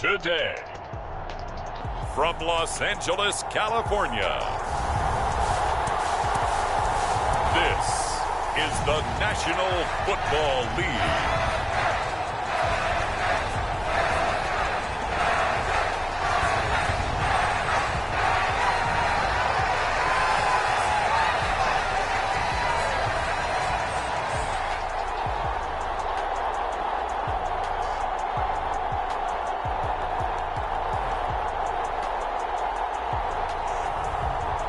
today. From Los Angeles, California, this is the National Football League.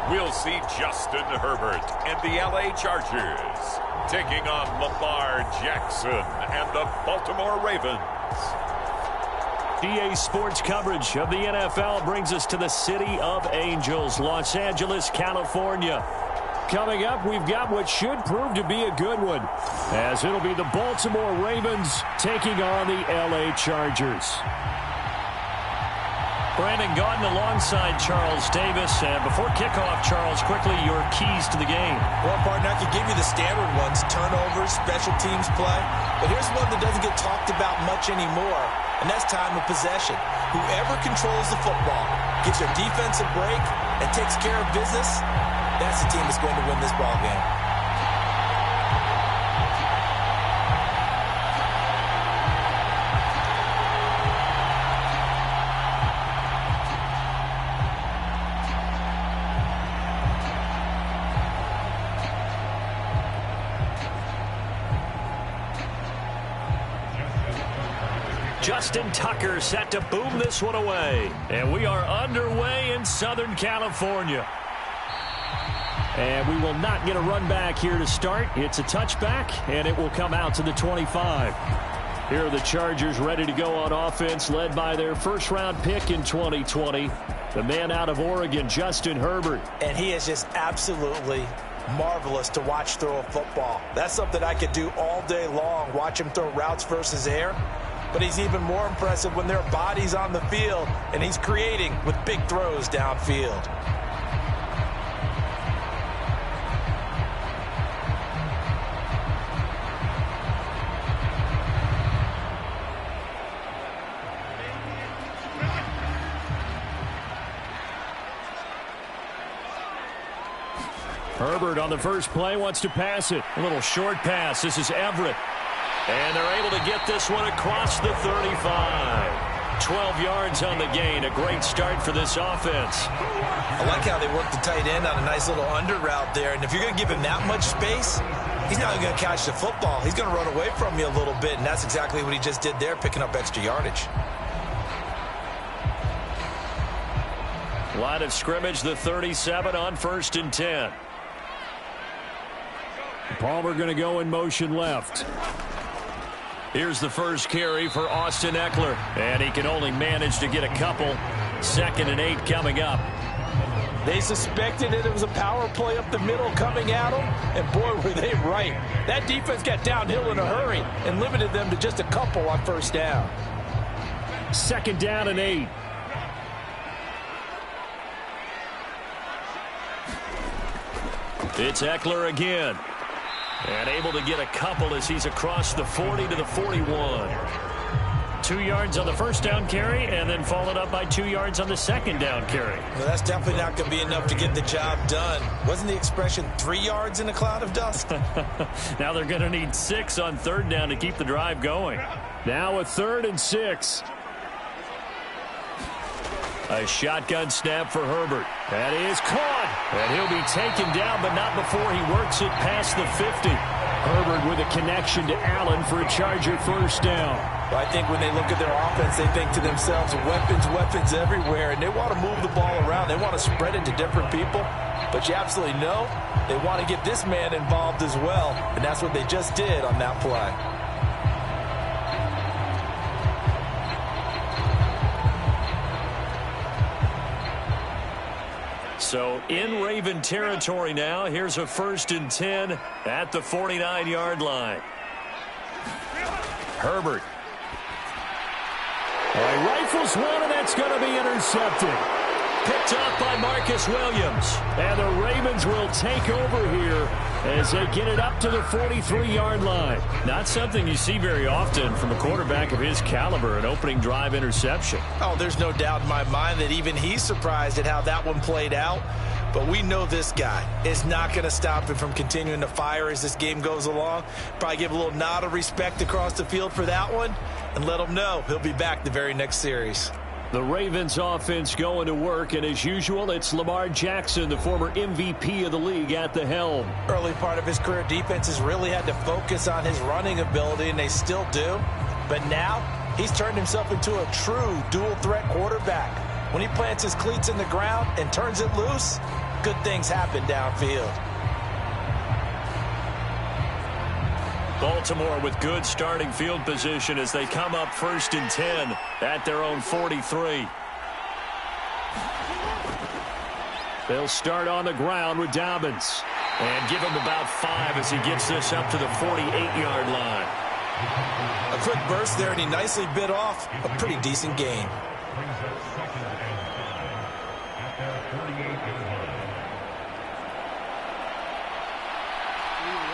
We'll see Justin Herbert and the LA Chargers taking on Lamar Jackson and the Baltimore Ravens. EA Sports coverage of the NFL brings us to the City of Angels, Los Angeles, California. Coming up, we've got what should prove to be a good one, as it'll be the Baltimore Ravens taking on the LA Chargers. Brandon Gaudin alongside Charles Davis. And before kickoff, Charles, quickly your keys to the game. Well, partner, I could give you the standard ones, turnovers, special teams play. But here's one that doesn't get talked about much anymore, and that's time of possession. Whoever controls the football, gives their defense a break, and takes care of business, that's the team that's going to win this ball game. Justin Tucker set to boom this one away. And we are underway in Southern California. And we will not get a run back here to start. It's a touchback, and it will come out to the 25. Here are the Chargers ready to go on offense, led by their first-round pick in 2020, the man out of Oregon, Justin Herbert. And he is just absolutely marvelous to watch throw a football. That's something I could do all day long, watch him throw routes versus air. But he's even more impressive when there are bodies on the field, and he's creating with big throws downfield. Herbert on the first play wants to pass it. A little short pass. This is Everett. And they're able to get this one across the 35. 12 yards on the gain. A great start for this offense. I like how they work the tight end on a nice little under route there. And if you're going to give him that much space, he's not going to catch the football. He's going to run away from you a little bit, and that's exactly what he just did there, picking up extra yardage. Line of scrimmage, the 37 on 1st and 10. Palmer going to go in motion left. Here's the first carry for Austin Eckler. And he can only manage to get a couple. 2nd and 8 coming up. They suspected it was a power play up the middle coming at them. And boy, were they right. That defense got downhill in a hurry and limited them to just a couple on first down. 2nd down and 8. It's Eckler again. And able to get a couple as he's across the 40 to the 41. 2 yards on the first down carry, and then followed up by 2 yards on the second down carry. Well, that's definitely not going to be enough to get the job done. Wasn't the expression 3 yards in a cloud of dust? Now they're going to need 6 on 3rd down to keep the drive going. Now a 3rd and 6. A shotgun snap for Herbert. That is caught. And he'll be taken down, but not before he works it past the 50. Herbert with a connection to Allen for a Charger first down. Well, I think when they look at their offense, they think to themselves, weapons everywhere, and they want to move the ball around. They want to spread it to different people. But you absolutely know they want to get this man involved as well, and that's what they just did on that play. So in Raven territory now. Here's a 1st and 10 at the 49-yard line. Herbert. Rifles one, and that's going to be intercepted. Picked up by Marcus Williams. And the Ravens will take over here as they get it up to the 43-yard line. Not something you see very often from a quarterback of his caliber, an opening drive interception. Oh, there's no doubt in my mind that even he's surprised at how that one played out. But we know this guy is not going to stop him from continuing to fire as this game goes along. Probably give a little nod of respect across the field for that one and let him know he'll be back the very next series. The Ravens offense going to work, and as usual, it's Lamar Jackson, the former MVP of the league, at the helm. Early part of his career, defenses really had to focus on his running ability, and they still do. But now, he's turned himself into a true dual-threat quarterback. When he plants his cleats in the ground and turns it loose, good things happen downfield. Baltimore with good starting field position as they come up 1st and 10 at their own 43. They'll start on the ground with Dobbins and give him about 5 as he gets this up to the 48-yard line. A quick burst there, and he nicely bit off a pretty decent gain.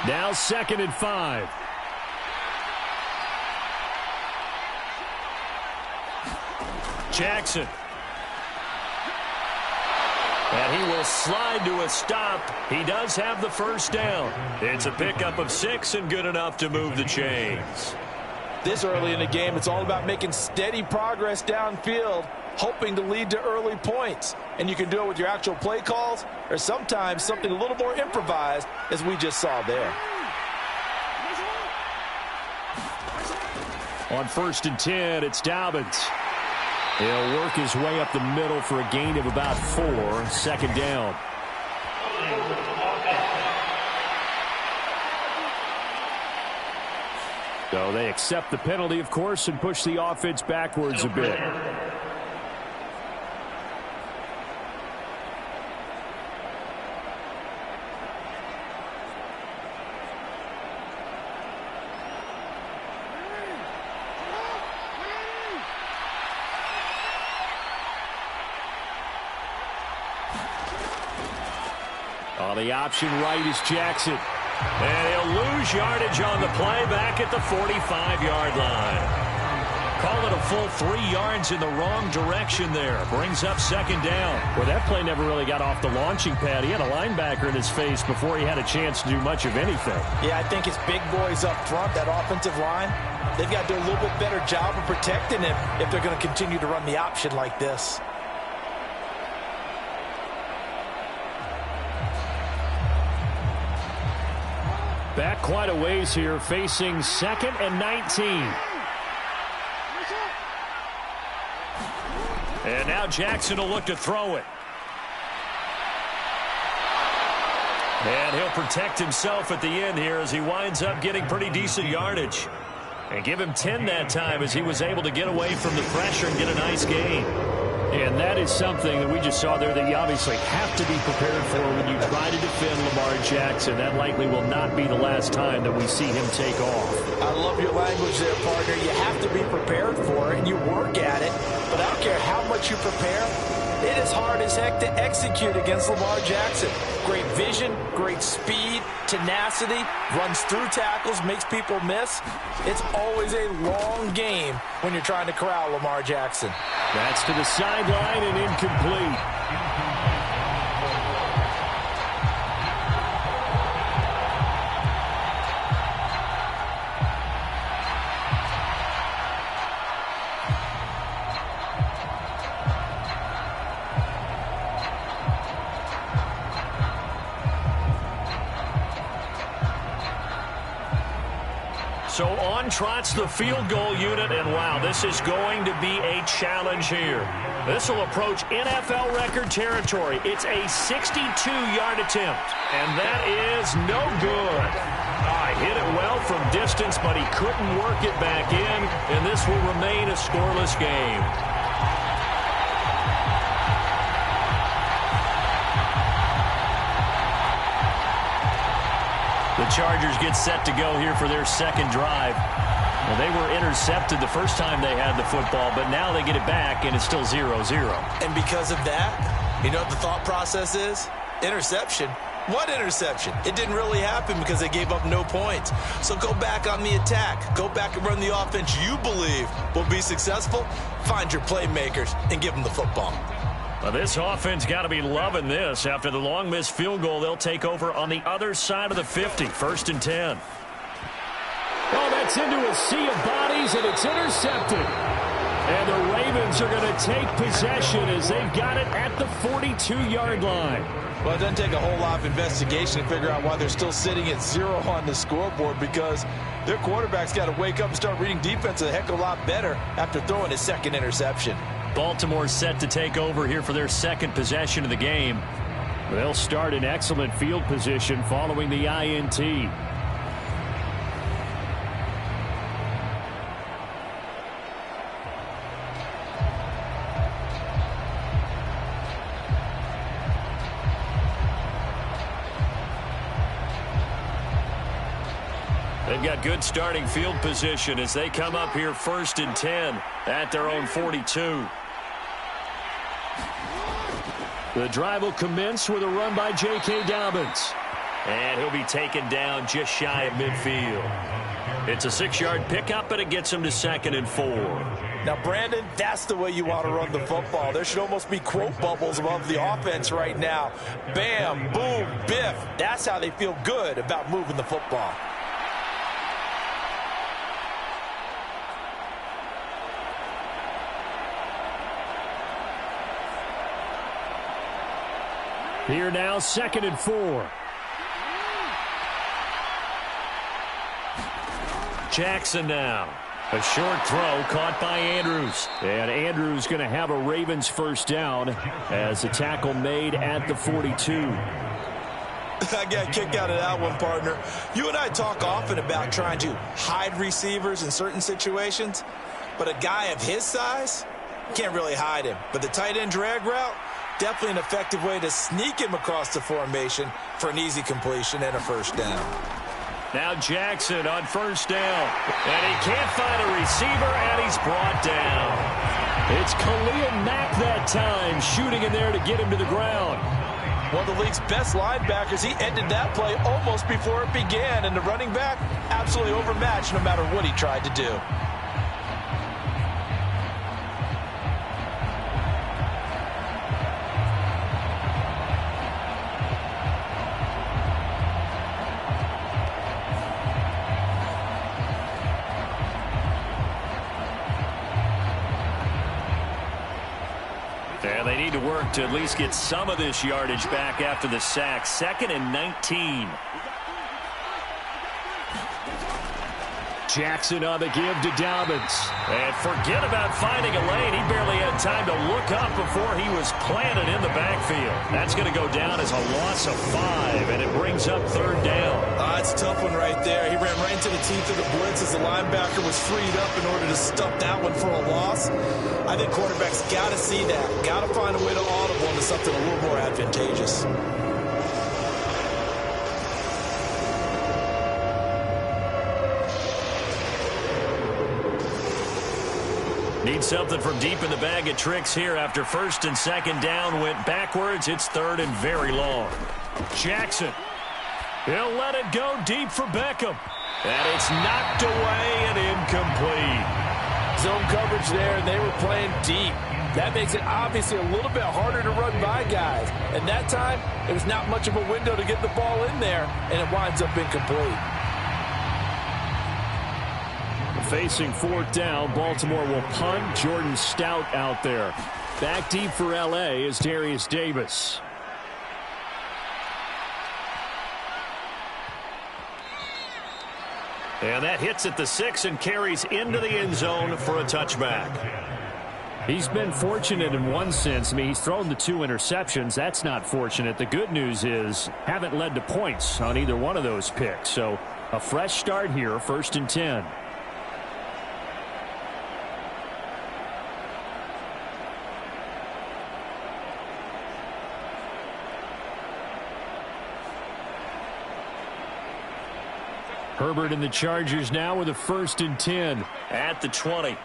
Now 2nd and 5. Jackson. And he will slide to a stop. He does have the first down. It's a pickup of 6 and good enough to move the chains. This early in the game, it's all about making steady progress downfield, hoping to lead to early points. And you can do it with your actual play calls or sometimes something a little more improvised, as we just saw there. On 1st and 10, it's Dobbins. He'll work his way up the middle for a gain of about 4. 2nd down. So they accept the penalty, of course, and push the offense backwards a bit. On the option right is Jackson. And he'll lose yardage on the play back at the 45-yard line. Call it a full 3 yards in the wrong direction there. Brings up 2nd down. Well, that play never really got off the launching pad. He had a linebacker in his face before he had a chance to do much of anything. Yeah, I think it's big boys up front, that offensive line. They've got to do a little bit better job of protecting him if they're going to continue to run the option like this. Back quite a ways here, facing 2nd and 19. And now Jackson will look to throw it. And he'll protect himself at the end here as he winds up getting pretty decent yardage. And give him 10 that time as he was able to get away from the pressure and get a nice gain. And that is something that we just saw there that you obviously have to be prepared for when you try to defend Lamar Jackson. That likely will not be the last time that we see him take off. I love your language there, partner. You have to be prepared for it, and you work at it. But I don't care how much you prepare, it is hard as heck to execute against Lamar Jackson. Great vision, great speed, tenacity, runs through tackles, makes people miss. It's always a long game when you're trying to corral Lamar Jackson. That's to the sideline and incomplete. So on trots the field goal unit, and wow, this is going to be a challenge here. This will approach NFL record territory. It's a 62-yard attempt, and that is no good. Hit it well from distance, but he couldn't work it back in, and this will remain a scoreless game. The Chargers get set to go here for their second drive. Well, they were intercepted the first time they had the football, but now they get it back, and it's still 0-0. And because of that, you know what the thought process is? Interception. What interception? It didn't really happen because they gave up no points. So go back on the attack. Go back and run the offense you believe will be successful. Find your playmakers and give them the football. Well, this offense got to be loving this. After the long missed field goal, they'll take over on the other side of the 50, 1st and 10. Oh, that's into a sea of bodies, and it's intercepted. And the Ravens are going to take possession as they've got it at the 42-yard line. Well, it doesn't take a whole lot of investigation to figure out why they're still sitting at 0 on the scoreboard, because their quarterback's got to wake up and start reading defense a heck of a lot better after throwing his second interception. Baltimore set to take over here for their second possession of the game. They'll start in excellent field position following the INT. They've got good starting field position as they come up here 1st and 10 at their own 42. The drive will commence with a run by J.K. Dobbins. And he'll be taken down just shy of midfield. It's a 6-yard pickup, but it gets him to 2nd and 4. Now, Brandon, that's the way you want to run the football. There should almost be quote bubbles above the offense right now. Bam, boom, biff. That's how they feel good about moving the football. Here now, 2nd and 4. Jackson now. A short throw caught by Andrews. And Andrews going to have a Ravens first down as the tackle made at the 42. I got kicked out of that one, partner. You and I talk often about trying to hide receivers in certain situations, but a guy of his size can't really hide him. But the tight end drag route, definitely an effective way to sneak him across the formation for an easy completion and a first down. Now Jackson on first down. And he can't find a receiver, and he's brought down. It's Khalil Mack that time, shooting in there to get him to the ground. One of the league's best linebackers. He ended that play almost before it began, and the running back absolutely overmatched no matter what he tried to do. And they need to work to at least get some of this yardage back after the sack. 2nd and 19. Jackson on the give to Dobbins. And forget about finding a lane. He barely had time to look up before he was planted in the backfield. That's going to go down as a loss of 5, and it brings up 3rd down. It's a tough one right there. He ran right into the teeth of the blitz as the linebacker was freed up in order to stuff that one for a loss. I think quarterbacks got to see that. Got to find a way to audible into something a little more advantageous. Need something from deep in the bag of tricks here after 1st and 2nd down went backwards. It's 3rd and very long. Jackson. He'll let it go deep for Beckham. And it's knocked away and incomplete. Zone coverage there, and they were playing deep. That makes it obviously a little bit harder to run by guys. And that time, it was not much of a window to get the ball in there, and it winds up incomplete. Facing 4th down, Baltimore will punt. Jordan Stout out there. Back deep for L.A. is Darius Davis. And that hits at the 6 and carries into the end zone for a touchback. He's been fortunate in one sense. I mean, he's thrown the 2 interceptions. That's not fortunate. The good news is haven't led to points on either one of those picks. So a fresh start here, 1st and 10. Herbert and the Chargers now with a 1st and 10. At the 20.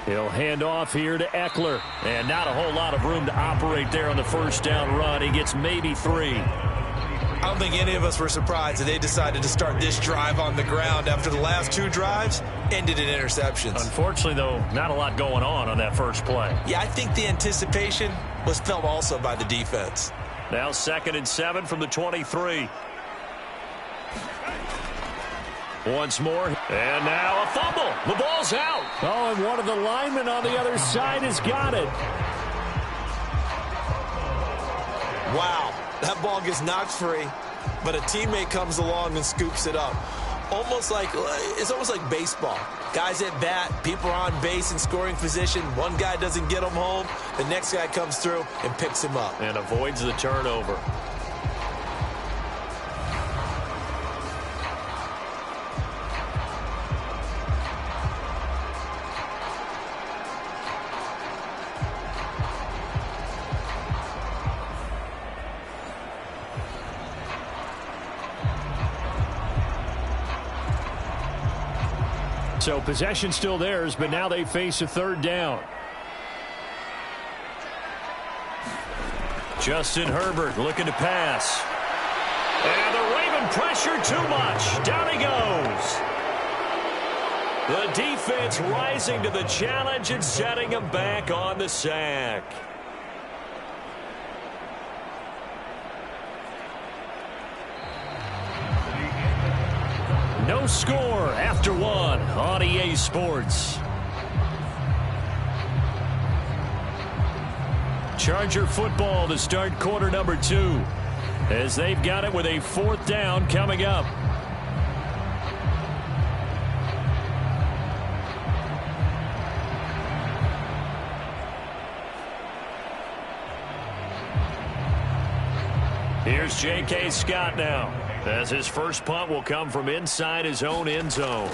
He'll hand off here to Eckler. And not a whole lot of room to operate there on the 1st down run. He gets maybe 3. I don't think any of us were surprised that they decided to start this drive on the ground after the last 2 drives ended in interceptions. Unfortunately, though, not a lot going on that first play. Yeah, I think the anticipation was felt also by the defense. Now 2nd and 7 from the 23. Once more. And now a fumble. The ball's out. Oh, and one of the linemen on the other side has got it. Wow, that ball gets knocked free, but a teammate comes along and scoops it up. It's almost like baseball. Guys at bat, people are on base in scoring position. One guy doesn't get him home. The next guy comes through and picks him up. And avoids the turnover. So possession still theirs, but now they face a 3rd down. Justin Herbert looking to pass. And the Raven pressure too much. Down he goes. The defense rising to the challenge and setting him back on the sack. No score after 1 on EA Sports. Charger football to start quarter number 2, as they've got it with a 4th down coming up. Here's J.K. Scott now, as his first punt will come from inside his own end zone.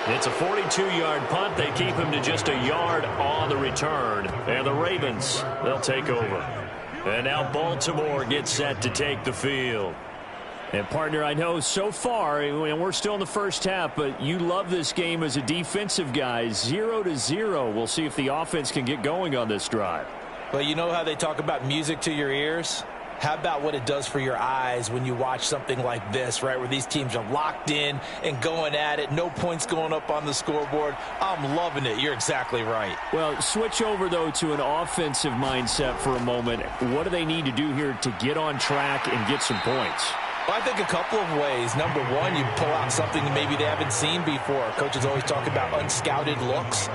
It's a 42-yard punt. They keep him to just a yard on the return. And the Ravens, they'll take over. And now Baltimore gets set to take the field. And, partner, I know so far, and we're still in the first half, but you love this game as a defensive guy. 0-0. We'll see if the offense can get going on this drive. Well, you know how they talk about music to your ears? How about what it does for your eyes when you watch something like this, right, where these teams are locked in and going at it, no points going up on the scoreboard? I'm loving it. You're exactly right. Well, switch over, though, to an offensive mindset for a moment. What do they need to do here to get on track and get some points? Well, I think a couple of ways. Number one, you pull out something that maybe they haven't seen before. Coaches always talk about unscouted looks.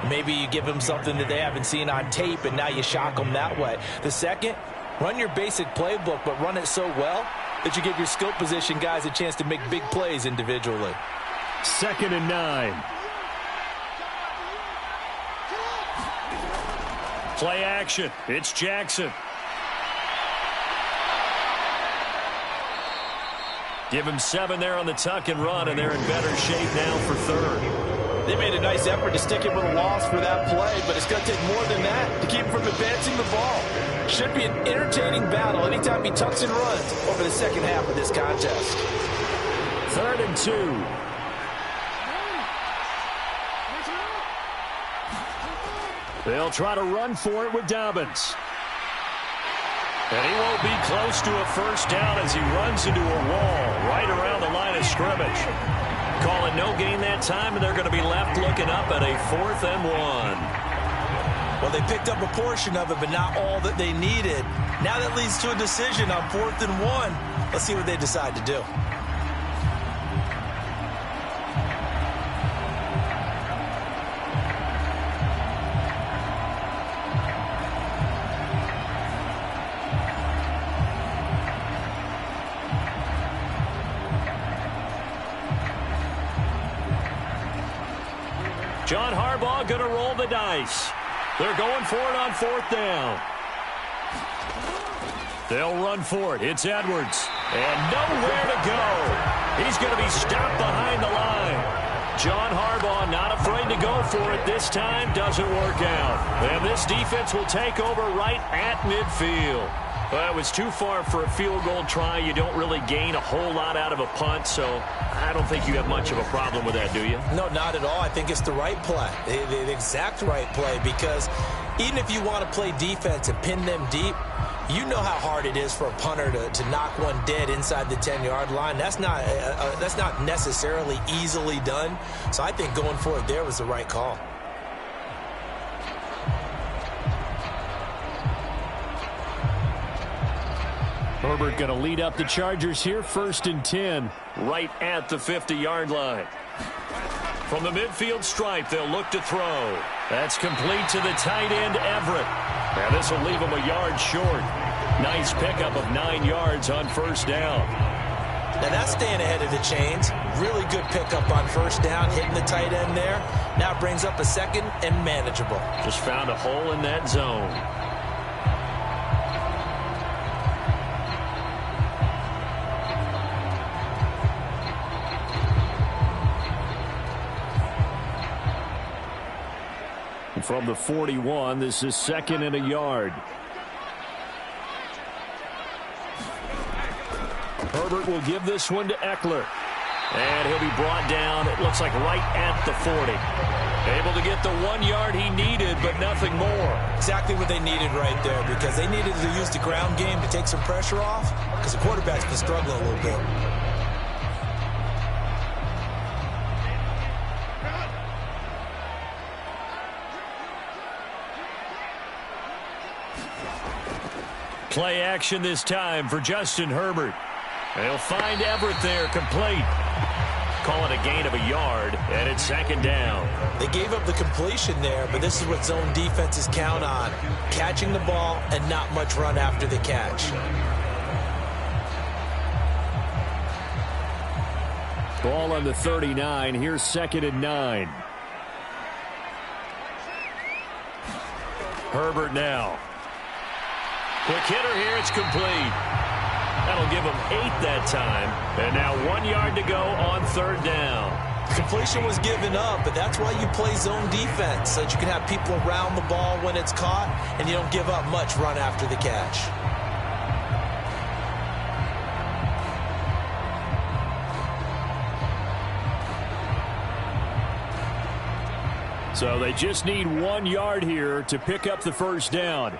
Maybe you give them something that they haven't seen on tape, and now you shock them that way. The second, run your basic playbook, but run it so well that you give your skill position guys a chance to make big plays individually. 2nd and 9. Play action. It's Jackson. Give him 7 there on the tuck and run, and they're in better shape now for 3rd. They made a nice effort to stick it with a loss for that play, but it's going to take more than that to keep him from advancing the ball. Should be an entertaining battle anytime he tucks and runs over the second half of this contest. 3rd and 2. They'll try to run for it with Dobbins. And he won't be close to a first down as he runs into a wall right around the line of scrimmage. Call it no gain that time, and they're going to be left looking up at a 4th and 1. Well, they picked up a portion of it, but not all that they needed. Now that leads to a decision on 4th and 1. Let's see what they decide to do. John Harbaugh going to roll the dice. They're going for it on 4th down. They'll run for it. It's Edwards. And nowhere to go. He's going to be stopped behind the line. John Harbaugh not afraid to go for it. This time doesn't work out. And this defense will take over right at midfield. Well, it was too far for a field goal try. You don't really gain a whole lot out of a punt, so I don't think you have much of a problem with that, do you? No, not at all. I think it's the right play, the exact right play, because even if you want to play defense and pin them deep, you know how hard it is for a punter to knock one dead inside the 10-yard line. That's not necessarily easily done. So I think going for it there was the right call. Herbert going to lead up the Chargers here, 1st and 10, right at the 50-yard line. From the midfield stripe, they'll look to throw. That's complete to the tight end, Everett. And this will leave him a yard short. Nice pickup of 9 yards on 1st down. Now that's staying ahead of the chains. Really good pickup on 1st down, hitting the tight end there. Now brings up a 2nd and manageable. Just found a hole in that zone. From the 41, this is 2nd and a yard. Herbert will give this one to Eckler. And he'll be brought down, it looks like right at the 40. Able to get the 1 yard he needed, but nothing more. Exactly what they needed right there, because they needed to use the ground game to take some pressure off, because the quarterback's been struggling a little bit. Play action this time for Justin Herbert. They'll find Everett there, complete. Call it a gain of a yard, and it's 2nd down. They gave up the completion there, but this is what zone defenses count on. Catching the ball and not much run after the catch. Ball on the 39. Here's 2nd and 9. Herbert now. Quick hitter here, it's complete. That'll give him 8 that time. And now 1 yard to go on 3rd down. Completion was given up, but that's why you play zone defense, so that you can have people around the ball when it's caught, and you don't give up much run after the catch. So they just need 1 yard here to pick up the 1st down.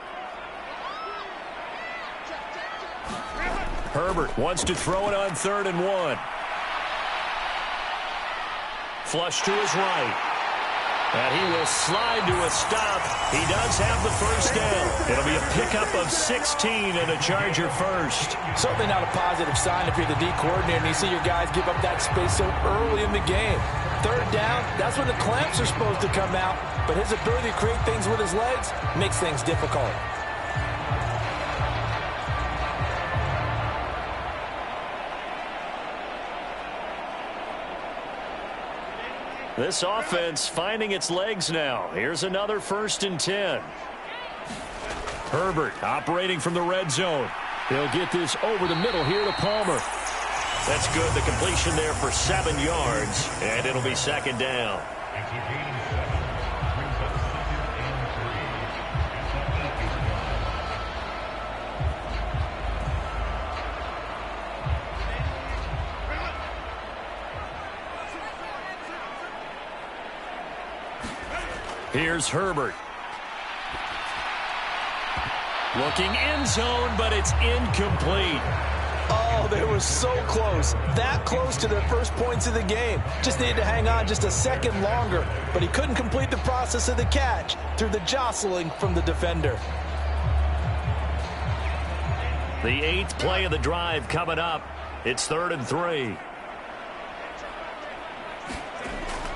Herbert wants to throw it on 3rd and 1. Flush to his right. And he will slide to a stop. He does have the 1st down. It'll be a pickup of 16 and a Charger first. Certainly not a positive sign if you're the D coordinator and you see your guys give up that space so early in the game. 3rd down, that's when the clamps are supposed to come out. But his ability to create things with his legs makes things difficult. This offense finding its legs now. Here's another 1st and 10. Herbert operating from the red zone. They'll get this over the middle here to Palmer. That's good. The completion there for 7 yards, and it'll be 2nd down. Here's Herbert. Looking end zone, but it's incomplete. Oh, they were so close. That close to their first points of the game. Just needed to hang on just a second longer. But he couldn't complete the process of the catch through the jostling from the defender. The 8th play of the drive coming up. It's 3rd and 3.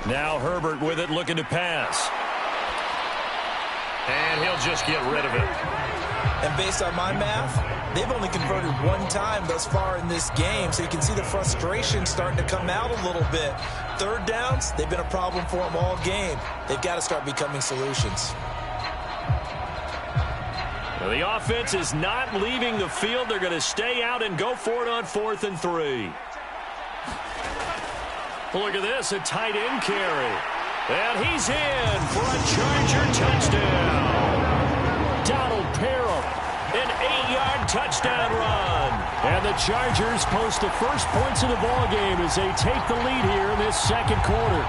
Now Herbert with it, looking to pass. And he'll just get rid of it. And based on my math, they've only converted 1 time thus far in this game, so you can see the frustration starting to come out a little bit. 3rd downs, they've been a problem for them all game. They've got to start becoming solutions. Well, the offense is not leaving the field. They're going to stay out and go for it on 4th and 3. Look at this, a tight end carry. And he's in for a Charger touchdown. Donald Parham, an 8-yard touchdown run. And the Chargers post the first points of the ball game as they take the lead here in this second quarter.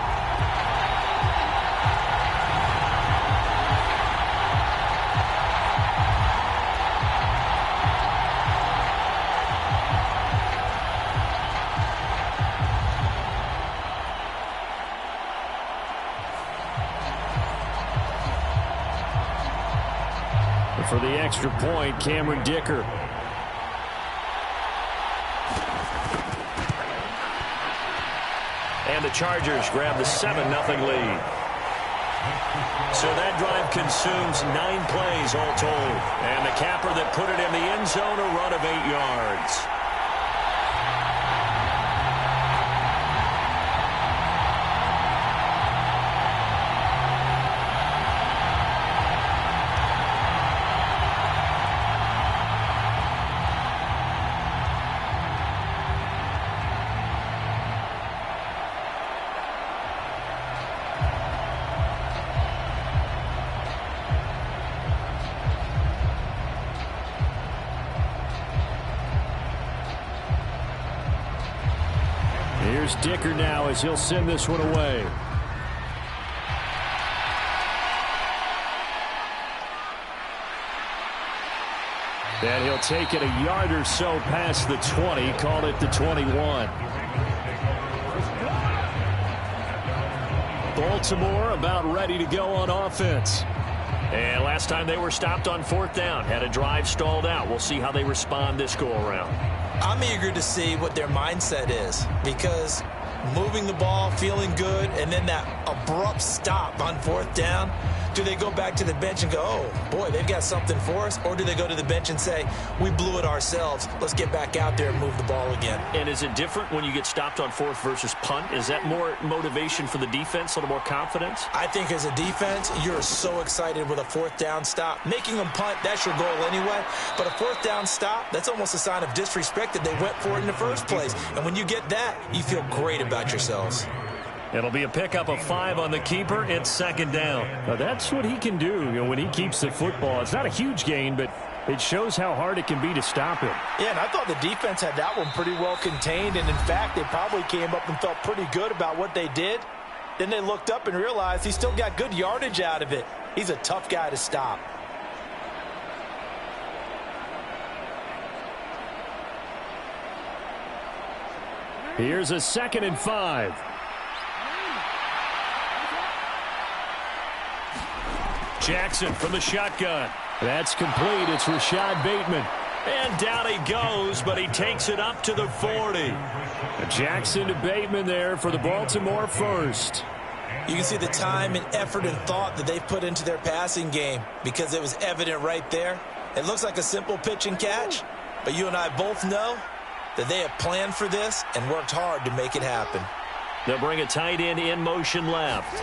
For the extra point, Cameron Dicker. And the Chargers grab the 7-0 lead. So that drive consumes 9 plays all told. And the capper that put it in the end zone, a run of 8 yards. Here's Dicker now as he'll send this one away. And he'll take it a yard or so past the 20, called it the 21. Baltimore about ready to go on offense. And last time they were stopped on 4th down, had a drive stalled out. We'll see how they respond this go-around. I'm eager to see what their mindset is, because moving the ball, feeling good, and then that abrupt stop on 4th down, do they go back to the bench and go, oh, boy, they've got something for us? Or do they go to the bench and say, we blew it ourselves, let's get back out there and move the ball again? And is it different when you get stopped on 4th versus punt? Is that more motivation for the defense, a little more confidence? I think as a defense, you're so excited with a 4th down stop. Making them punt, that's your goal anyway. But a 4th down stop, that's almost a sign of disrespect that they went for it in the first place. And when you get that, you feel great about yourselves. It'll be a pickup of 5 on the keeper. It's 2nd down. Now that's what he can do, when he keeps the football. It's not a huge gain, but it shows how hard it can be to stop him. Yeah, and I thought the defense had that one pretty well contained. And, in fact, they probably came up and felt pretty good about what they did. Then they looked up and realized he still got good yardage out of it. He's a tough guy to stop. Here's a 2nd and 5. Jackson from the shotgun. That's complete. It's Rashad Bateman. And down he goes, but he takes it up to the 40. Jackson to Bateman there for the Baltimore first. You can see the time and effort and thought that they put into their passing game, because it was evident right there. It looks like a simple pitch and catch, but you and I both know that they have planned for this and worked hard to make it happen. They'll bring a tight end in motion left.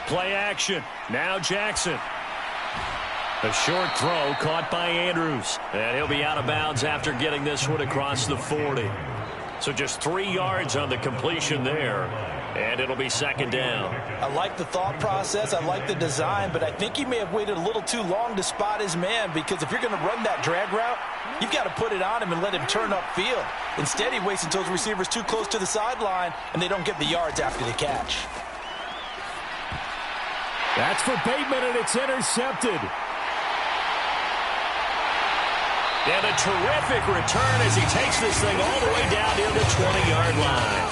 Play action. Now Jackson. A short throw caught by Andrews. And he'll be out of bounds after getting this one across the 40. So just 3 yards on the completion there. And it'll be 2nd down. I like the thought process. I like the design. But I think he may have waited a little too long to spot his man, because if you're going to run that drag route, you've got to put it on him and let him turn upfield. Instead, he waits until his receiver's too close to the sideline, and they don't get the yards after the catch. That's for Bateman, and it's intercepted. And a terrific return as he takes this thing all the way down near the 20-yard line.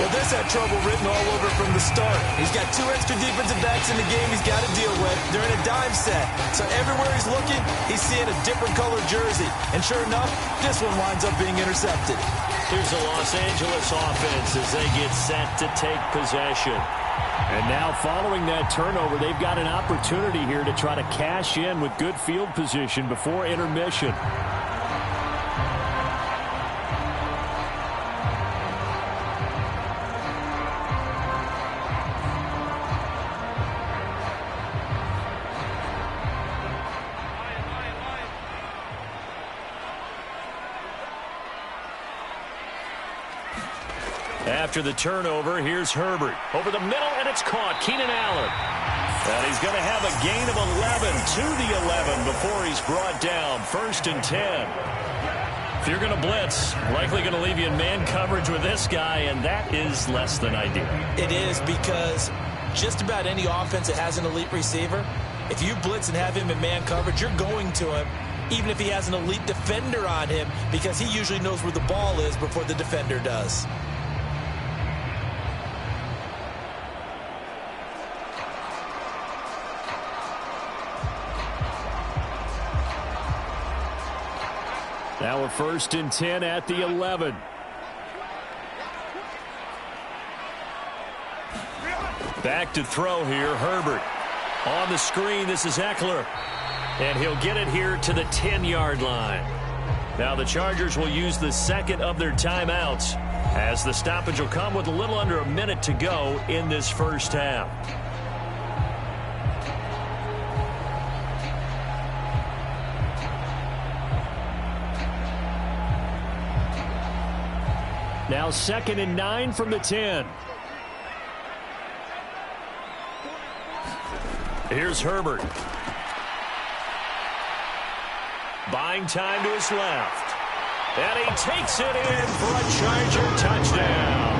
Well, this had trouble written all over from the start. He's got 2 extra defensive backs in the game he's got to deal with. They're in a dime set. So everywhere he's looking, he's seeing a different colored jersey. And sure enough, this one winds up being intercepted. Here's the Los Angeles offense as they get set to take possession. And now following that turnover, they've got an opportunity here to try to cash in with good field position before intermission. After the turnover, here's Herbert. Over the middle, and it's caught. Keenan Allen. And he's going to have a gain of 11 to the 11 before he's brought down. 1st and 10. If you're going to blitz, likely going to leave you in man coverage with this guy, and that is less than ideal. It is, because just about any offense that has an elite receiver, if you blitz and have him in man coverage, you're going to him, even if he has an elite defender on him, because he usually knows where the ball is before the defender does. Now a 1st and 10 at the 11. Back to throw here, Herbert. On the screen, this is Eckler. And he'll get it here to the 10-yard line. Now the Chargers will use the second of their timeouts, as the stoppage will come with a little under a minute to go in this first half. Now 2nd and 9 from the 10. Here's Herbert. Buying time to his left. And he takes it in for a Charger touchdown.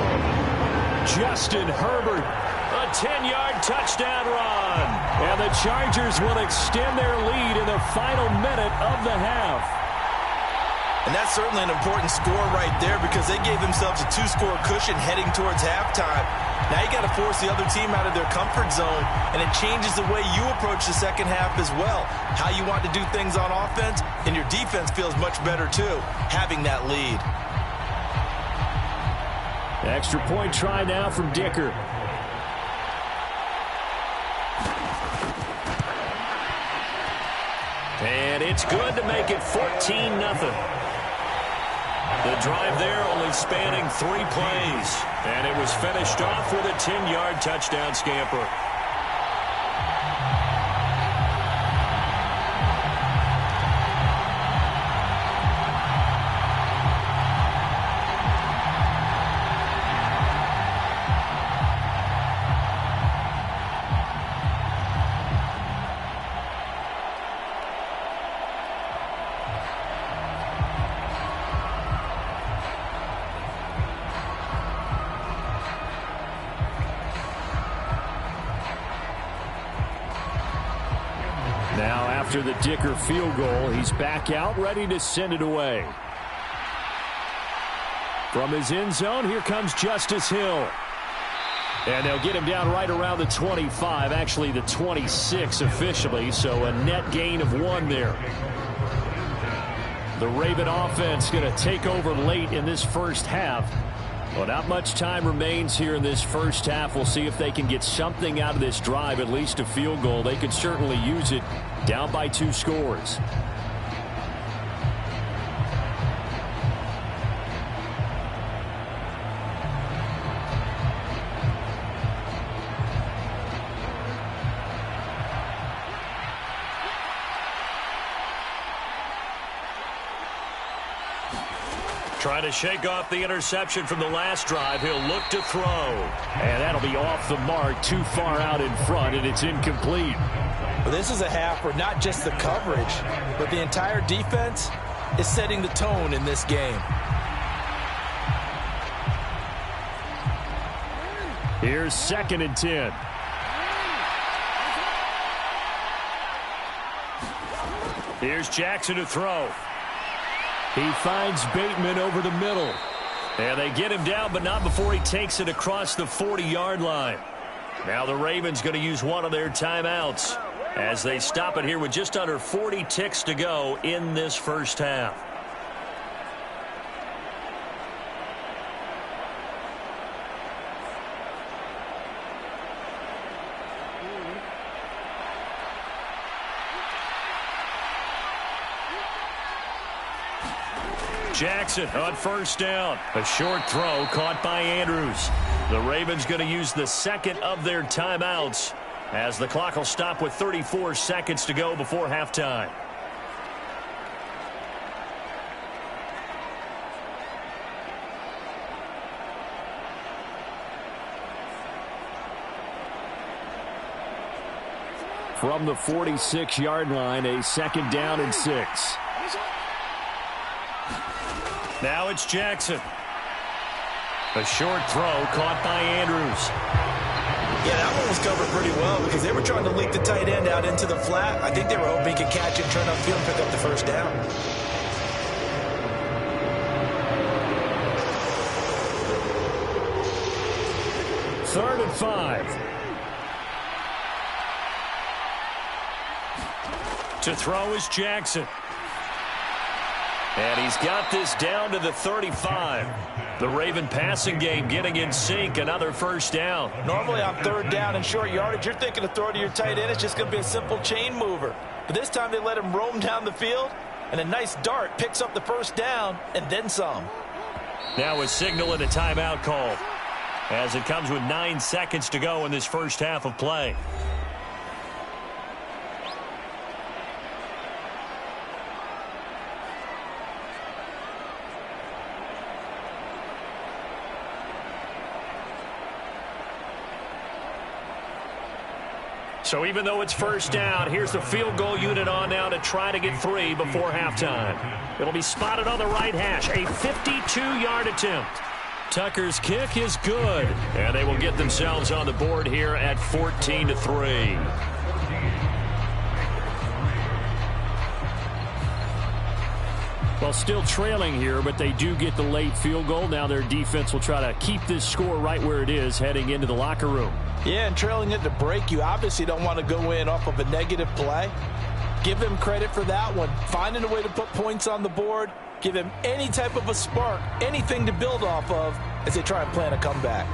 Justin Herbert, a 10-yard touchdown run. And the Chargers will extend their lead in the final minute of the half. And that's certainly an important score right there, because they gave themselves a 2-score cushion heading towards halftime. Now you got to force the other team out of their comfort zone, and it changes the way you approach the second half as well. How you want to do things on offense, and your defense feels much better too, having that lead. Extra point try now from Dicker. And it's good to make it 14-0. The drive there only spanning 3 plays. And it was finished off with a 10-yard touchdown scamper. Now after the Dicker field goal, he's back out, ready to send it away. From his end zone, here comes Justice Hill. And they'll get him down right around the 25, actually the 26 officially, so a net gain of 1 there. The Raven offense going to take over late in this first half. Well, not much time remains here in this first half. We'll see if they can get something out of this drive, at least a field goal. They could certainly use it, down by 2 scores. Trying to shake off the interception from the last drive. He'll look to throw. And that'll be off the mark, too far out in front, and it's incomplete. Well, this is a half where not just the coverage, but the entire defense is setting the tone in this game. Here's 2nd and 10. Here's Jackson to throw. He finds Bateman over the middle. And they get him down, but not before he takes it across the 40-yard line. Now the Ravens going to use one of their timeouts as they stop it here with just under 40 ticks to go in this first half. Jackson on first down. A short throw caught by Andrews. The Ravens going to use the second of their timeouts as the clock will stop with 34 seconds to go before halftime. from the 46-yard line, a 2nd down and 6. Now it's Jackson. A short throw caught by Andrews. Yeah, that one was covered pretty well because they were trying to leak the tight end out into the flat. I think they were hoping he could catch it, turn upfield, and pick up the first down. Third and 5. To throw is Jackson. And he's got this down to the 35. The Raven passing game getting in sync, another first down. Normally on 3rd down and short yardage, you're thinking of throwing to your tight end. It's just going to be a simple chain mover. But this time they let him roam down the field, and a nice dart picks up the first down and then some. Now a signal and a timeout call as it comes with 9 seconds to go in this first half of play. So even though it's first down, here's the field goal unit on now to try to get 3 before halftime. It'll be spotted on the right hash, a 52-yard attempt. Tucker's kick is good, and they will get themselves on the board here at 14-3. Well, still trailing here, but they do get the late field goal. Now their defense will try to keep this score right where it is heading into the locker room. Yeah, and trailing it to break, you obviously don't want to go in off of a negative play. Give them credit for that one. Finding a way to put points on the board, give him any type of a spark, anything to build off of as they try and plan a comeback.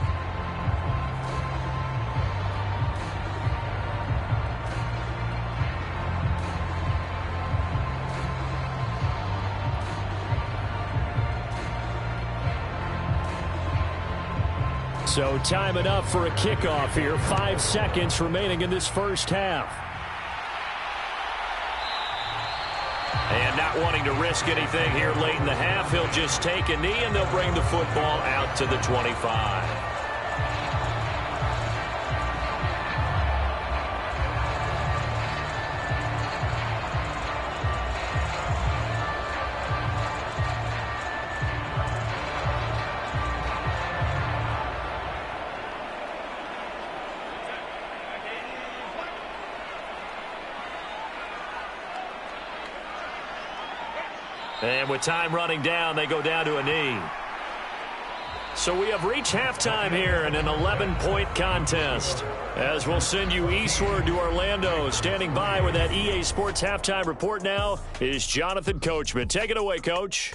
So time enough for a kickoff here. 5 seconds remaining in this first half. And not wanting to risk anything here late in the half, he'll just take a knee and they'll bring the football out to the 25. And with time running down, they go down to a knee. So we have reached halftime here in an 11-point contest. As we'll send you eastward to Orlando. Standing by with that EA Sports halftime report now is Jonathan Coachman. Take it away, Coach.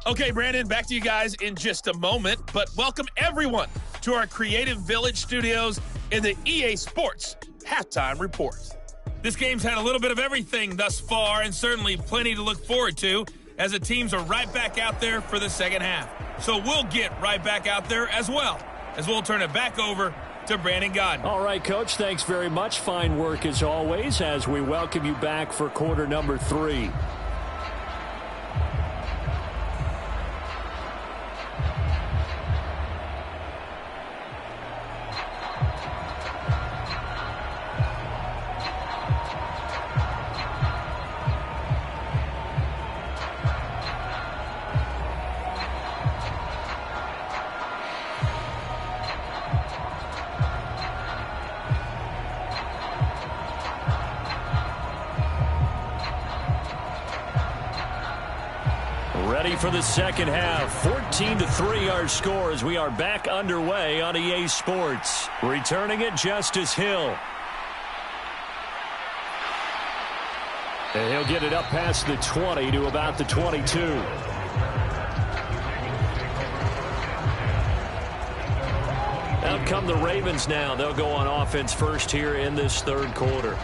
Okay, Brandon, back to you guys in just a moment. But welcome everyone to our Creative Village studios in the EA Sports halftime report. This game's had a little bit of everything thus far, and certainly plenty to look forward to as the teams are right back out there for the second half. So we'll get right back out there as well, as we'll turn it back over to Brandon Godden. All right, Coach, thanks very much. Fine work as always as we welcome you back for quarter number 3. Ready for the second half. 14-3 our score as we are back underway on EA Sports. Returning it, Justice Hill. And he'll get it up past the 20 to about the 22. Out come the Ravens now. They'll go on offense first here in this third quarter.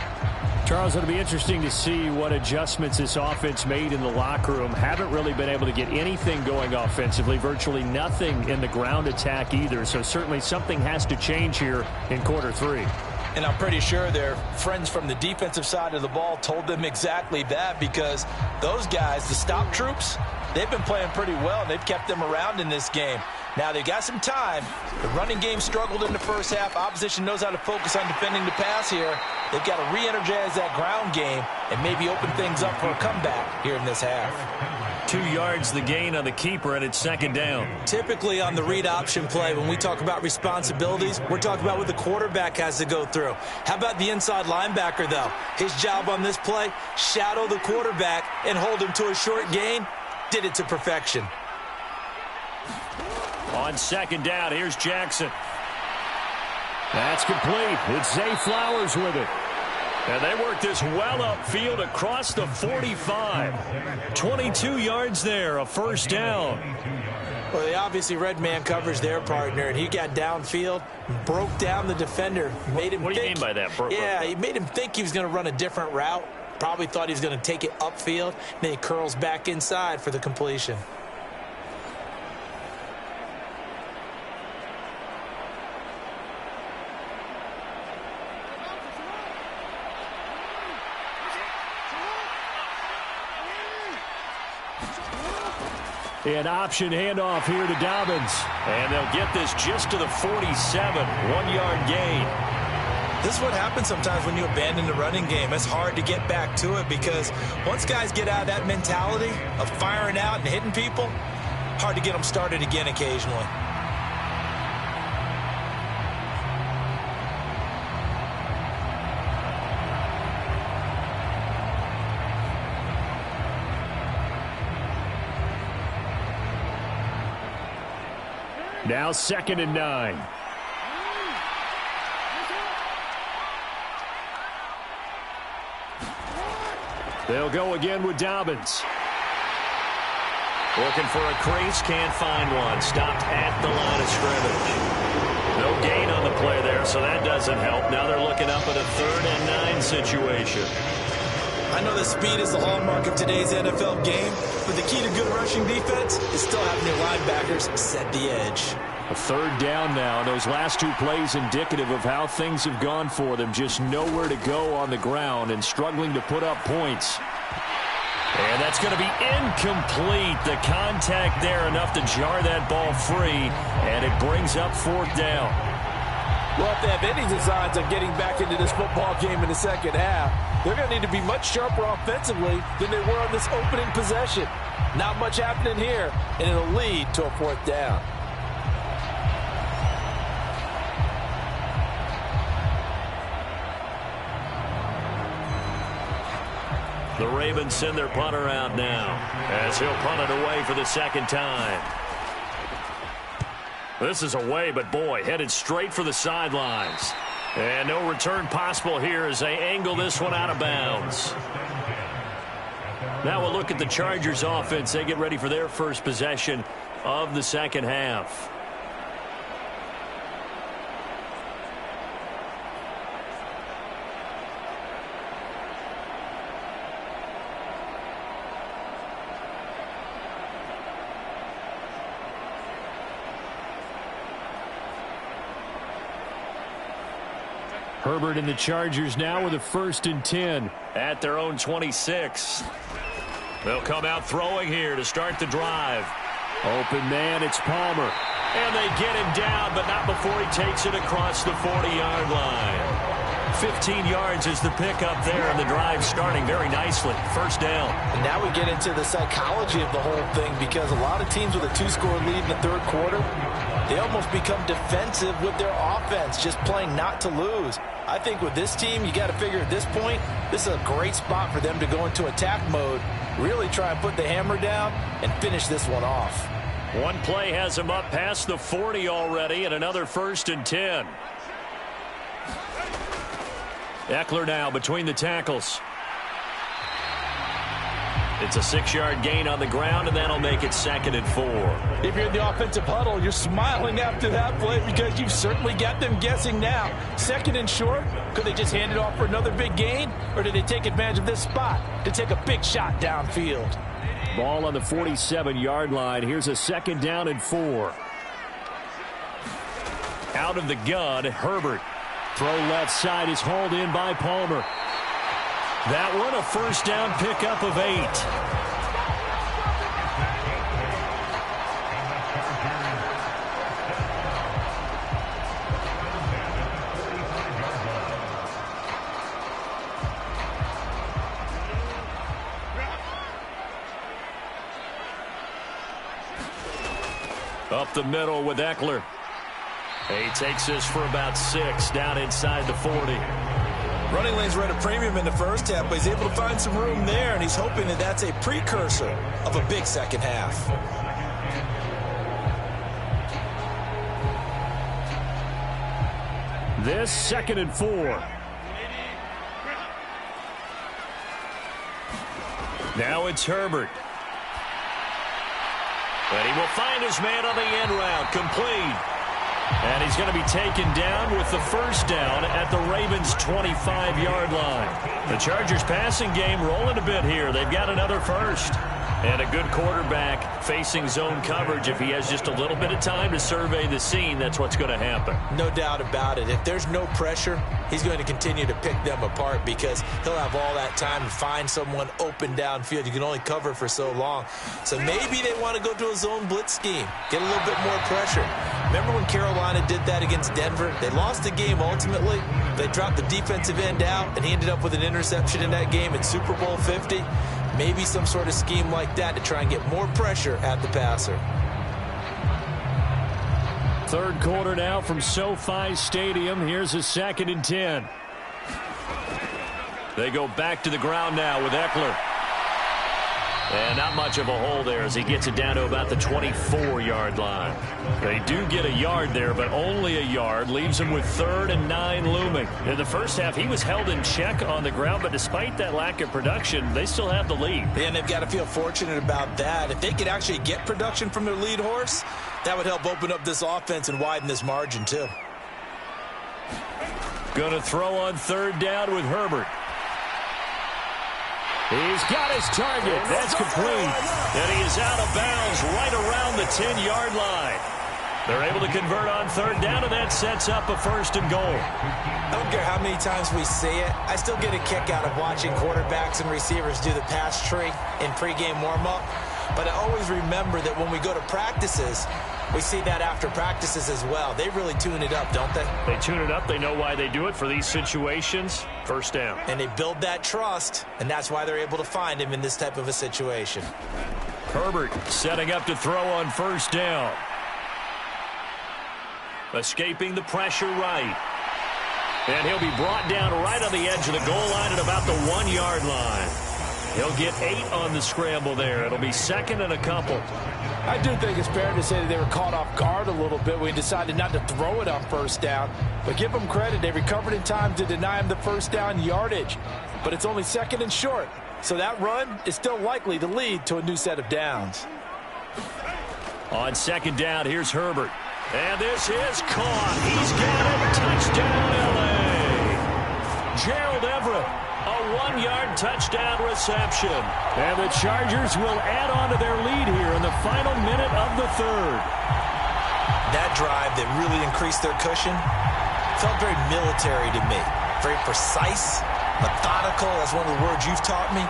Charles, it'll be interesting to see what adjustments this offense made in the locker room. Haven't really been able to get anything going offensively, virtually nothing in the ground attack either. So certainly something has to change here in quarter 3. And I'm pretty sure their friends from the defensive side of the ball told them exactly that, because those guys, the stop troops, they've been playing pretty well, and they've kept them around in this game. Now, they've got some time. The running game struggled in the first half. Opposition knows how to focus on defending the pass here. They've got to re-energize that ground game and maybe open things up for a comeback here in this half. 2 yards the gain on the keeper, and it's second down. Typically on the read option play, when we talk about responsibilities, we're talking about what the quarterback has to go through. How about the inside linebacker, though? His job on this play, shadow the quarterback and hold him to a short gain. Did it to perfection. On second down, here's Jackson. That's complete. It's Zay Flowers with it. And they work this well upfield across the 45. 22 yards there, a first down. Well, they obviously read man coverage their partner, and he got downfield, broke down the defender. Made him what do you mean by that? He made him think he was going to run a different route. Probably thought he was going to take it upfield. Then he curls back inside for the completion. An option handoff here to Dobbins. And they'll get this just to the 47. 1 yard gain. This is what happens sometimes when you abandon the running game. It's hard to get back to it, because once guys get out of that mentality of firing out and hitting people, hard to get them started again occasionally. Now 2nd and 9. They'll go again with Dobbins. Looking for a crease, can't find one. Stopped at the line of scrimmage. No gain on the play there, so that doesn't help. Now they're looking up at a 3rd and 9 situation. I know that speed is the hallmark of today's NFL game, but the key to good rushing defense is still having your linebackers set the edge. A 3rd down now. Those last 2 plays indicative of how things have gone for them. Just nowhere to go on the ground and struggling to put up points. And that's going to be incomplete. The contact there enough to jar that ball free, and it brings up 4th down. Well, if they have any designs on getting back into this football game in the second half, they're going to need to be much sharper offensively than they were on this opening possession. Not much happening here, and it'll lead to a 4th down. The Ravens send their punter out now as he'll punt it away for the 2nd time. This is away, but boy, headed straight for the sidelines. And no return possible here as they angle this one out of bounds. Now we'll look at the Chargers offense. They get ready for their first possession of the second half. Herbert and the Chargers now with a 1st and 10 at their own 26. They'll come out throwing here to start the drive. Open man, it's Palmer. And they get him down, but not before he takes it across the 40-yard line. 15 yards is the pickup there, and the drive starting very nicely. 1st down. And now we get into the psychology of the whole thing, because a lot of teams with a 2-score lead in the 3rd quarter, they almost become defensive with their offense, just playing not to lose. I think with this team, you got to figure at this point, this is a great spot for them to go into attack mode, really try and put the hammer down and finish this one off. One play has them up past the 40 already, and another 1st and 10. Eckler now between the tackles. It's a 6-yard gain on the ground, and that'll make it 2nd and 4. If you're in the offensive huddle, you're smiling after that play because you've certainly got them guessing now. 2nd and short, could they just hand it off for another big gain, or did they take advantage of this spot to take a big shot downfield? Ball on the 47-yard line. Here's a 2nd down and 4. Out of the gun, Herbert. Throw left side is hauled in by Palmer. That one a first down pickup of 8. Up the middle with Eckler. He takes this for about 6 down inside the 40. Running lanes were at a premium in the first half, but he's able to find some room there, and he's hoping that that's a precursor of a big second half. This 2nd and 4. Now it's Herbert. And he will find his man on the end route, complete. And he's going to be taken down with the first down at the Ravens' 25-yard line. The Chargers passing game rolling a bit here. They've got another first. And a good quarterback facing zone coverage. If he has just a little bit of time to survey the scene, that's what's going to happen. No doubt about it. If there's no pressure, he's going to continue to pick them apart because he'll have all that time to find someone open downfield. You can only cover for so long. So maybe they want to go to a zone blitz scheme, get a little bit more pressure. Remember when Carolina did that against Denver? They lost the game ultimately. They dropped the defensive end out, and he ended up with an interception in that game in Super Bowl 50. Maybe some sort of scheme like that to try and get more pressure at the passer. Third quarter now from SoFi Stadium. Here's a 2nd and 10. They go back to the ground now with Eckler. And not much of a hole there as he gets it down to about the 24-yard line. They do get a yard there, but only a yard. Leaves him with 3rd and 9 looming. In the first half, he was held in check on the ground, but despite that lack of production, they still have the lead. And they've got to feel fortunate about that. If they could actually get production from their lead horse, that would help open up this offense and widen this margin, too. Going to throw on 3rd down with Herbert. He's got his target. That's complete. And he is out of bounds right around the 10-yard line. They're able to convert on 3rd down, and that sets up a 1st and goal. I don't care how many times we say it. I still get a kick out of watching quarterbacks and receivers do the pass tree in pregame warm-up. But I always remember that when we go to practices, we see that after practices as well. They really tune it up, don't they? They tune it up. They know why they do it for these situations. 1st down. And they build that trust, and that's why they're able to find him in this type of a situation. Herbert setting up to throw on 1st down. Escaping the pressure right. And he'll be brought down right on the edge of the goal line at about the 1-yard line. He'll get 8 on the scramble there. It'll be 2nd and a couple. I do think it's fair to say that they were caught off guard a little bit when he decided not to throw it on 1st down. But give them credit. They recovered in time to deny him the 1st down yardage. But it's only 2nd and short. So that run is still likely to lead to a new set of downs. On 2nd down, here's Herbert. And this is caught. He's got it. Touchdown, L.A. Gerald Everett. A 1-yard touchdown reception. And the Chargers will add on to their lead here in the final minute of the 3rd. That drive that really increased their cushion felt very military to me. Very precise, methodical. That's one of the words you've taught me.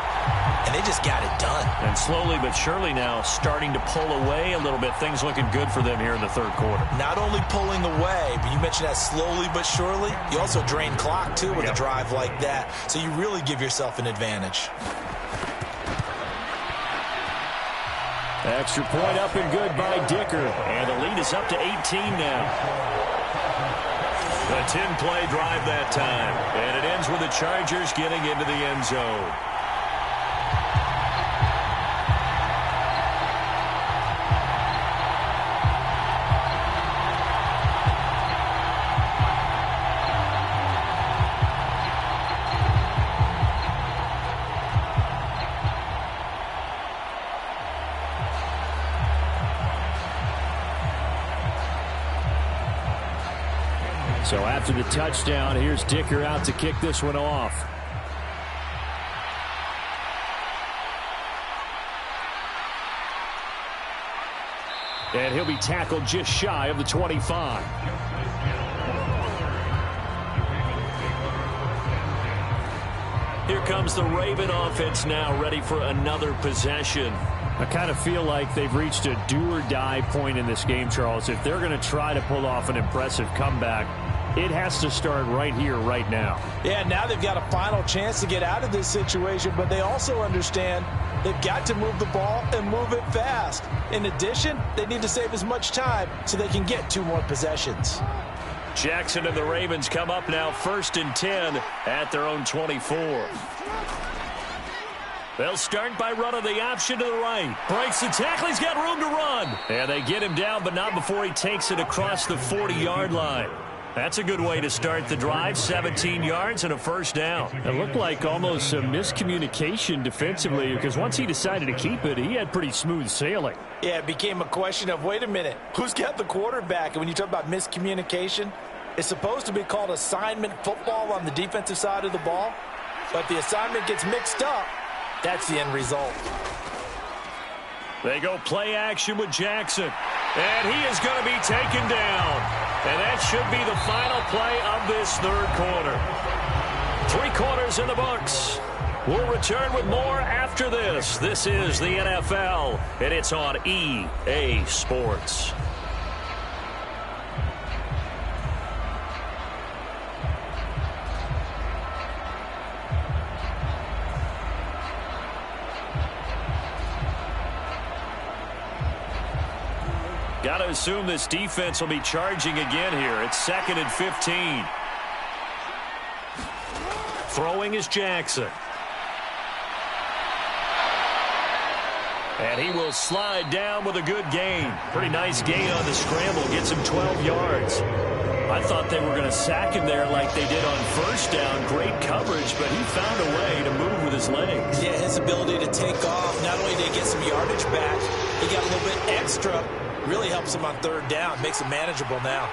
And they just got it done. And slowly but surely now starting to pull away a little bit. Things looking good for them here in the 3rd quarter. Not only pulling away, but you mentioned that slowly but surely. You also drain clock, too, with a drive like that. So you really give yourself an advantage. Extra point up and good by Dicker. And the lead is up to 18 now. A 10-play drive that time. And it ends with the Chargers getting into the end zone. So after the touchdown, here's Dicker out to kick this one off. And he'll be tackled just shy of the 25. Here comes the Raven offense now, ready for another possession. I kind of feel like they've reached a do-or-die point in this game, Charles. If they're going to try to pull off an impressive comeback, it has to start right here, right now. Yeah, now they've got a final chance to get out of this situation, but they also understand they've got to move the ball and move it fast. In addition, they need to save as much time so they can get 2 more possessions. Jackson and the Ravens come up now 1st and 10 at their own 24. They'll start by running the option to the right. Breaks the tackle. He's got room to run. And they get him down, but not before he takes it across the 40-yard line. That's a good way to start the drive. 17 yards and a first down. It looked like almost a miscommunication defensively because once he decided to keep it, he had pretty smooth sailing. Yeah, it became a question of, wait a minute, who's got the quarterback? And when you talk about miscommunication, it's supposed to be called assignment football on the defensive side of the ball. But if the assignment gets mixed up, that's the end result. They go play action with Jackson. And he is going to be taken down. And that should be the final play of this 3rd quarter. 3 quarters in the books. We'll return with more after this. This is the NFL, and it's on EA Sports. Got to assume this defense will be charging again here. It's 2nd and 15. Throwing is Jackson. And he will slide down with a good gain. Pretty nice gain on the scramble. Gets him 12 yards. I thought they were going to sack him there like they did on 1st down. Great coverage, but he found a way to move with his legs. Yeah, his ability to take off, not only did he get some yardage back, he got a little bit extra. Really helps him on 3rd down. Makes it manageable now.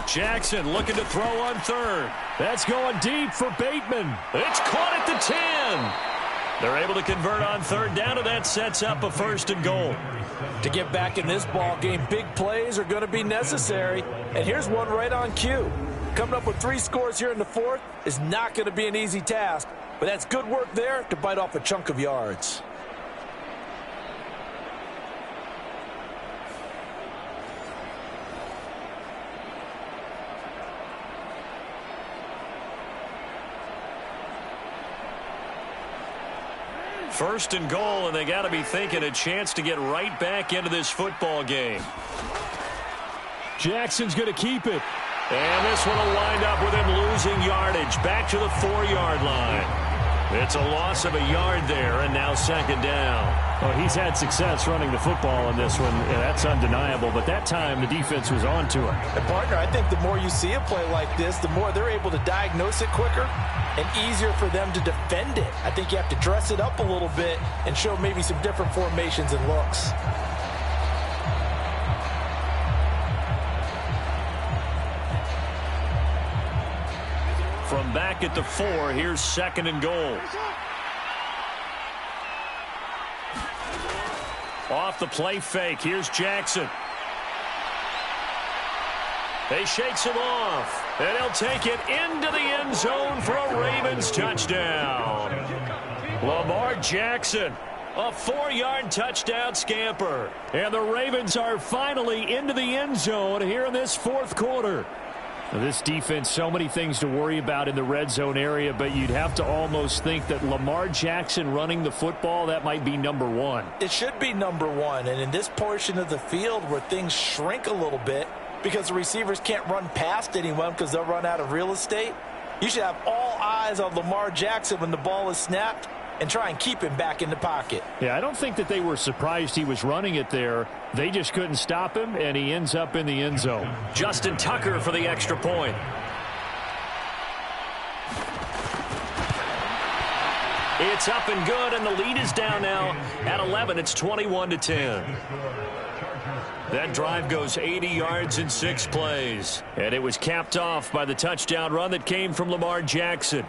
Jackson looking to throw on 3rd. That's going deep for Bateman. It's caught at the 10. They're able to convert on 3rd down, and that sets up a 1st and goal. To get back in this ball game, big plays are going to be necessary. And here's one right on cue. Coming up with 3 scores here in the 4th is not going to be an easy task, but that's good work there to bite off a chunk of yards. First and goal, and they got to be thinking a chance to get right back into this football game. Jackson's going to keep it. And this one will wind up with him losing yardage. Back to the 4-yard line. It's a loss of a yard there, and now 2nd down. Oh, he's had success running the football in this one. Yeah, that's undeniable. But that time, the defense was on to him. And, partner, I think the more you see a play like this, the more they're able to diagnose it quicker and easier for them to defend it. I think you have to dress it up a little bit and show maybe some different formations and looks. From back at the 4, here's 2nd and goal. Off the play fake, here's Jackson. He shakes him off, and he'll take it into the end zone for a Ravens touchdown. Lamar Jackson, a 4-yard touchdown scamper. And the Ravens are finally into the end zone here in this 4th quarter. Now, this defense, so many things to worry about in the red zone area, but you'd have to almost think that Lamar Jackson running the football, that might be number 1. It should be number 1, and in this portion of the field where things shrink a little bit because the receivers can't run past anyone because they'll run out of real estate, you should have all eyes on Lamar Jackson when the ball is snapped and try and keep him back in the pocket. Yeah, I don't think that they were surprised he was running it there. They just couldn't stop him, and he ends up in the end zone. Justin Tucker for the extra point. It's up and good, and the lead is down now at 11. It's 21-10. That drive goes 80 yards in 6 plays. And it was capped off by the touchdown run that came from Lamar Jackson.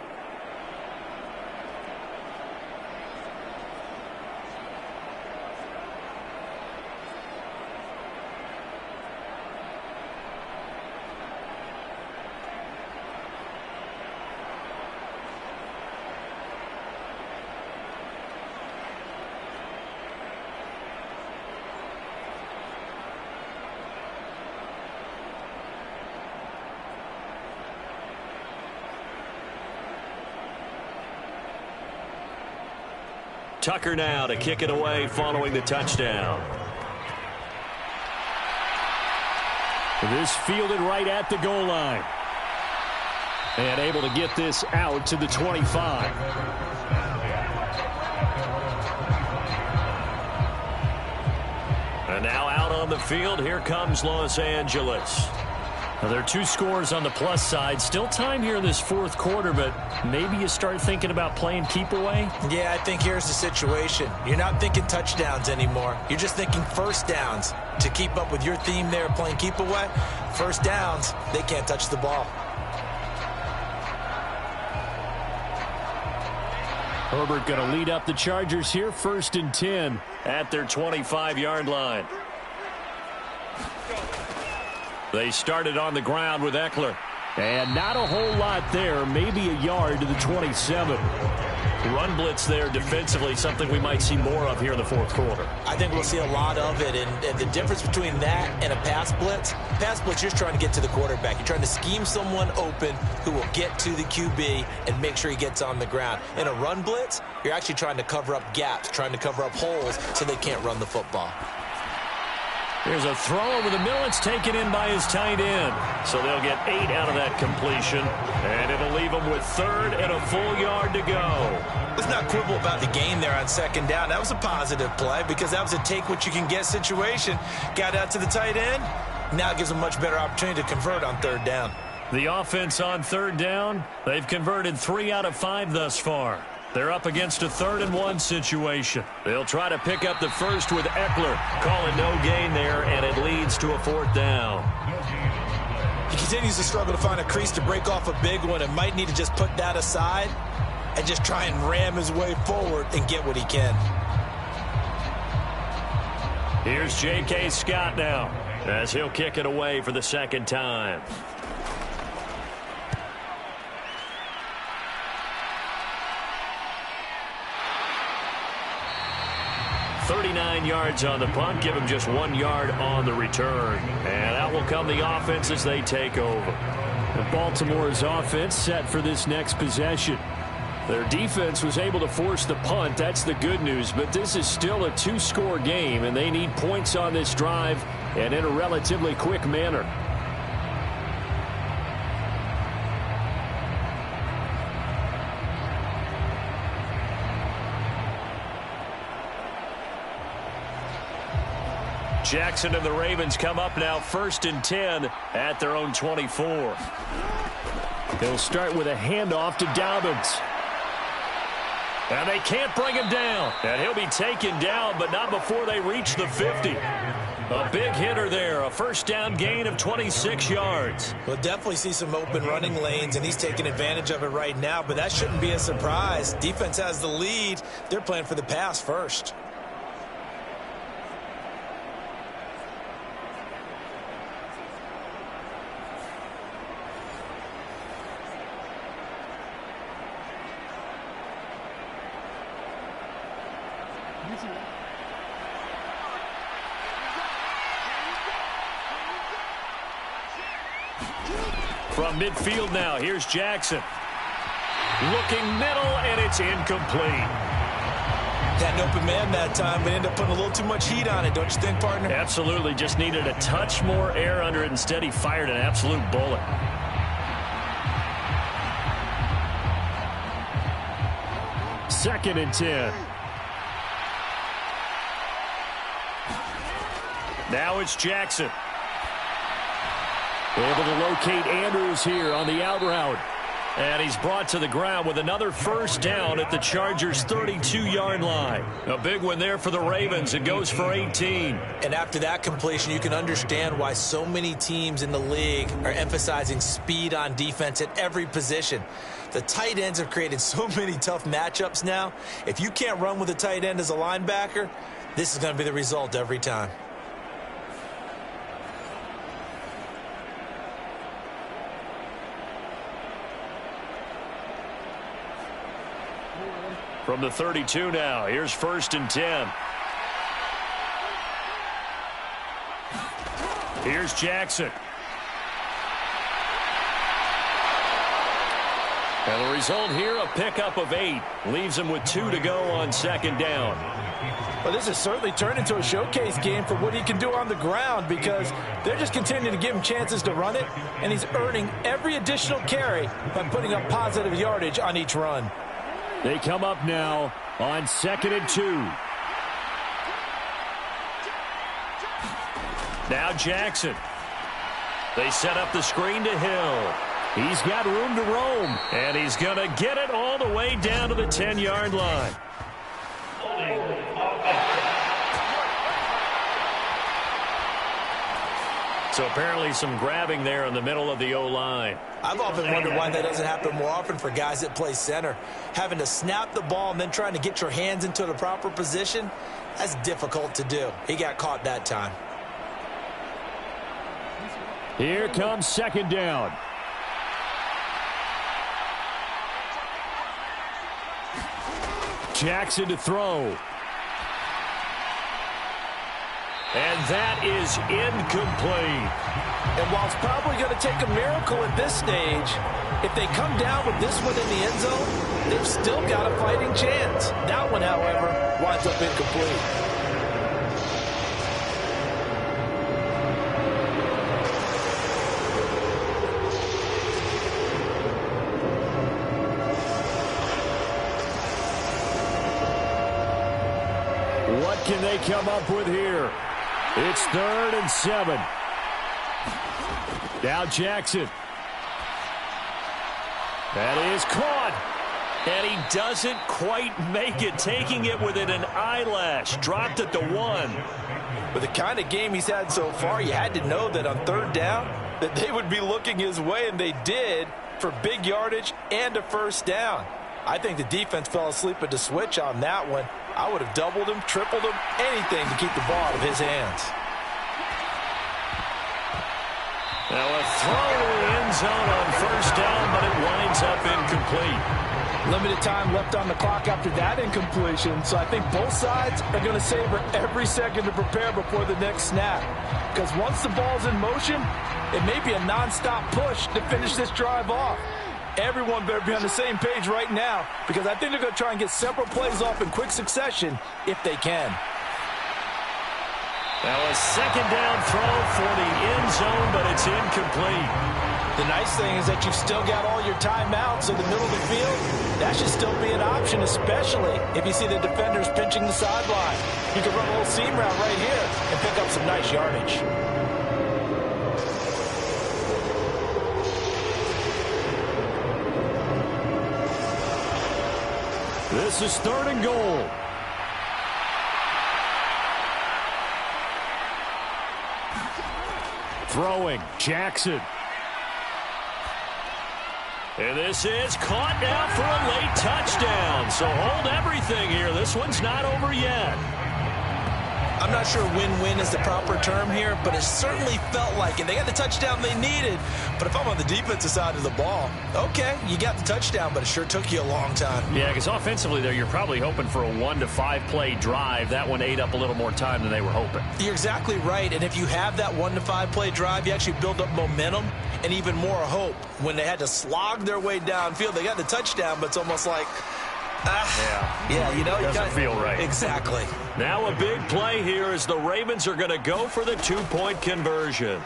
Tucker now to kick it away following the touchdown. This fielded right at the goal line. And able to get this out to the 25. And now out on the field, here comes Los Angeles. Now, there are 2 scores on the plus side. Still time here in this fourth quarter, but maybe you start thinking about playing keep away? Yeah, I think here's the situation. You're not thinking touchdowns anymore. You're just thinking first downs. To keep up with your theme there, playing keep away, first downs, they can't touch the ball. Herbert going to lead up the Chargers here, 1st and 10 at their 25-yard line. They started on the ground with Eckler. And not a whole lot there, maybe a yard to the 27. Run blitz there defensively, something we might see more of here in the fourth quarter. I think we'll see a lot of it, and the difference between that and a pass blitz, you're just trying to get to the quarterback. You're trying to scheme someone open who will get to the QB and make sure he gets on the ground. In a run blitz, you're actually trying to cover up gaps, trying to cover up holes so they can't run the football. Here's a throw over the middle. It's taken in by his tight end. So they'll get 8 out of that completion. And it'll leave them with 3rd and a full yard to go. Let's not quibble about the gain there on 2nd down. That was a positive play because that was a take-what-you-can-get situation. Got out to the tight end. Now it gives them a much better opportunity to convert on 3rd down. The offense on 3rd down, they've converted 3 out of 5 thus far. They're up against a 3rd and 1 situation. They'll try to pick up the first with Eckler. Calling no gain there, and it leads to a 4th down. He continues to struggle to find a crease to break off a big one and might need to just put that aside and just try and ram his way forward and get what he can. Here's J.K. Scott now as he'll kick it away for the 2nd time. 39 yards on the punt, give him just 1 yard on the return. And out will come the offense as they take over. And Baltimore's offense set for this next possession. Their defense was able to force the punt. That's the good news. But this is still a 2-score game, and they need points on this drive and in a relatively quick manner. Jackson and the Ravens come up now 1st and 10 at their own 24. They'll start with a handoff to Dobbins. And they can't bring him down. And he'll be taken down, but not before they reach the 50. A big hitter there, a 1st down gain of 26 yards. We'll definitely see some open running lanes, and he's taking advantage of it right now, but that shouldn't be a surprise. Defense has the lead. They're playing for the pass first. From midfield now, here's Jackson. Looking middle, and it's incomplete. Had an open man that time, but ended up putting a little too much heat on it, don't you think, partner? Absolutely. Just needed a touch more air under it. Instead, he fired an absolute bullet. Second and 10. Now it's Jackson. Able to locate Andrews here on the out route. And he's brought to the ground with another 1st down at the Chargers' 32-yard line. A big one there for the Ravens. It goes for 18. And after that completion, you can understand why so many teams in the league are emphasizing speed on defense at every position. The tight ends have created so many tough matchups now. If you can't run with a tight end as a linebacker, this is going to be the result every time. From the 32 now, here's 1st and 10. Here's Jackson. And the result here, a pickup of 8. Leaves them with 2 to go on 2nd down. Well, this has certainly turned into a showcase game for what he can do on the ground because they're just continuing to give him chances to run it, and he's earning every additional carry by putting up positive yardage on each run. They come up now on 2nd and 2. Now Jackson. They set up the screen to Hill. He's got room to roam, and he's going to get it all the way down to the 10-yard line. So apparently some grabbing there in the middle of the O-line. I've often wondered why that doesn't happen more often for guys that play center. Having to snap the ball and then trying to get your hands into the proper position, that's difficult to do. He got caught that time. Here comes 2nd down. Jackson to throw. And that is incomplete. And while it's probably going to take a miracle at this stage, if they come down with this one in the end zone, they've still got a fighting chance. That one, however, winds up incomplete. What can they come up with here? It's 3rd and 7. Now Jackson. That is caught. And he doesn't quite make it, taking it within an eyelash. Dropped at the 1. With the kind of game he's had so far, you had to know that on 3rd down that they would be looking his way, and they did, for big yardage and a 1st down. I think the defense fell asleep at the switch on that one. I would have doubled him, tripled him, anything to keep the ball out of his hands. Now a throw to the end zone on 1st down, but it winds up incomplete. Limited time left on the clock after that incompletion, so I think both sides are going to savor every second to prepare before the next snap. Because once the ball's in motion, it may be a nonstop push to finish this drive off. Everyone better be on the same page right now because I think they're going to try and get several plays off in quick succession if they can. Now a 2nd down throw for the end zone, but it's incomplete. The nice thing is that you've still got all your timeouts in the middle of the field. That should still be an option, especially if you see the defenders pinching the sideline. You can run a little seam route right here and pick up some nice yardage. This is 3rd and goal. Throwing, Jackson. And this is caught now for a late touchdown. So hold everything here. This one's not over yet. I'm not sure win-win is the proper term here, but it certainly felt like it. They got the touchdown they needed, but if I'm on the defensive side of the ball, okay, you got the touchdown, but it sure took you a long time. Yeah, because offensively there, you're probably hoping for a 1 to 5 play drive. That one ate up a little more time than they were hoping. You're exactly right, and if you have that 1 to 5 play drive, you actually build up momentum and even more hope. When they had to slog their way downfield, they got the touchdown, but it's almost like, yeah, you know, it doesn't feel right. Exactly. Now a big play here as the Ravens are going to go for the 2-point conversion.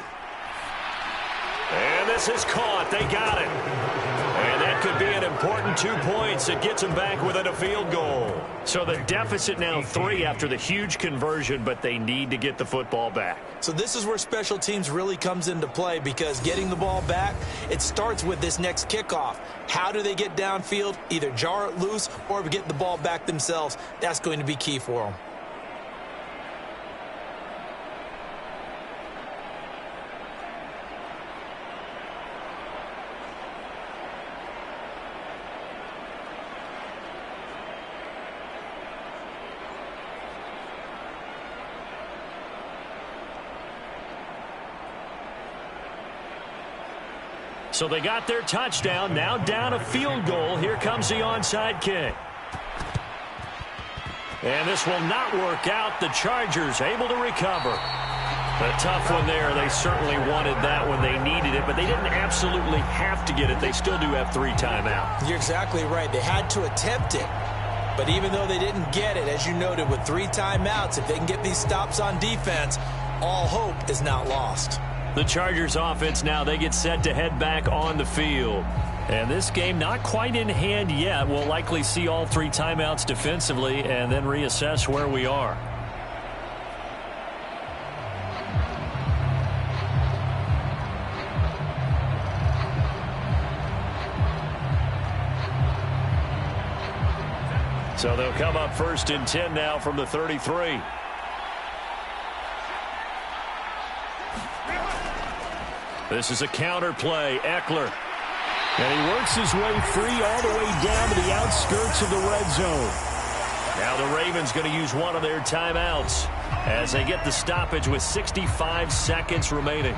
And this is caught. They got it. And that could be an important 2 points. It gets them back within a field goal. So the deficit now 3 after the huge conversion, but they need to get the football back. So this is where special teams really comes into play because getting the ball back, it starts with this next kickoff. How do they get downfield? Either jar it loose or get the ball back themselves. That's going to be key for them. So they got their touchdown, now down a field goal. Here comes the onside kick. And this will not work out. The Chargers able to recover. A tough one there. They certainly wanted that when they needed it, but they didn't absolutely have to get it. They still do have 3 timeouts. You're exactly right. They had to attempt it. But even though they didn't get it, as you noted, with 3 timeouts, if they can get these stops on defense, all hope is not lost. The Chargers offense now, they get set to head back on the field. And this game not quite in hand yet. We'll likely see all 3 timeouts defensively and then reassess where we are. So they'll come up 1st and 10 now from the 33. This is a counter play. Eckler. And he works his way free all the way down to the outskirts of the red zone. Now the Ravens going to use one of their timeouts as they get the stoppage with 65 seconds remaining.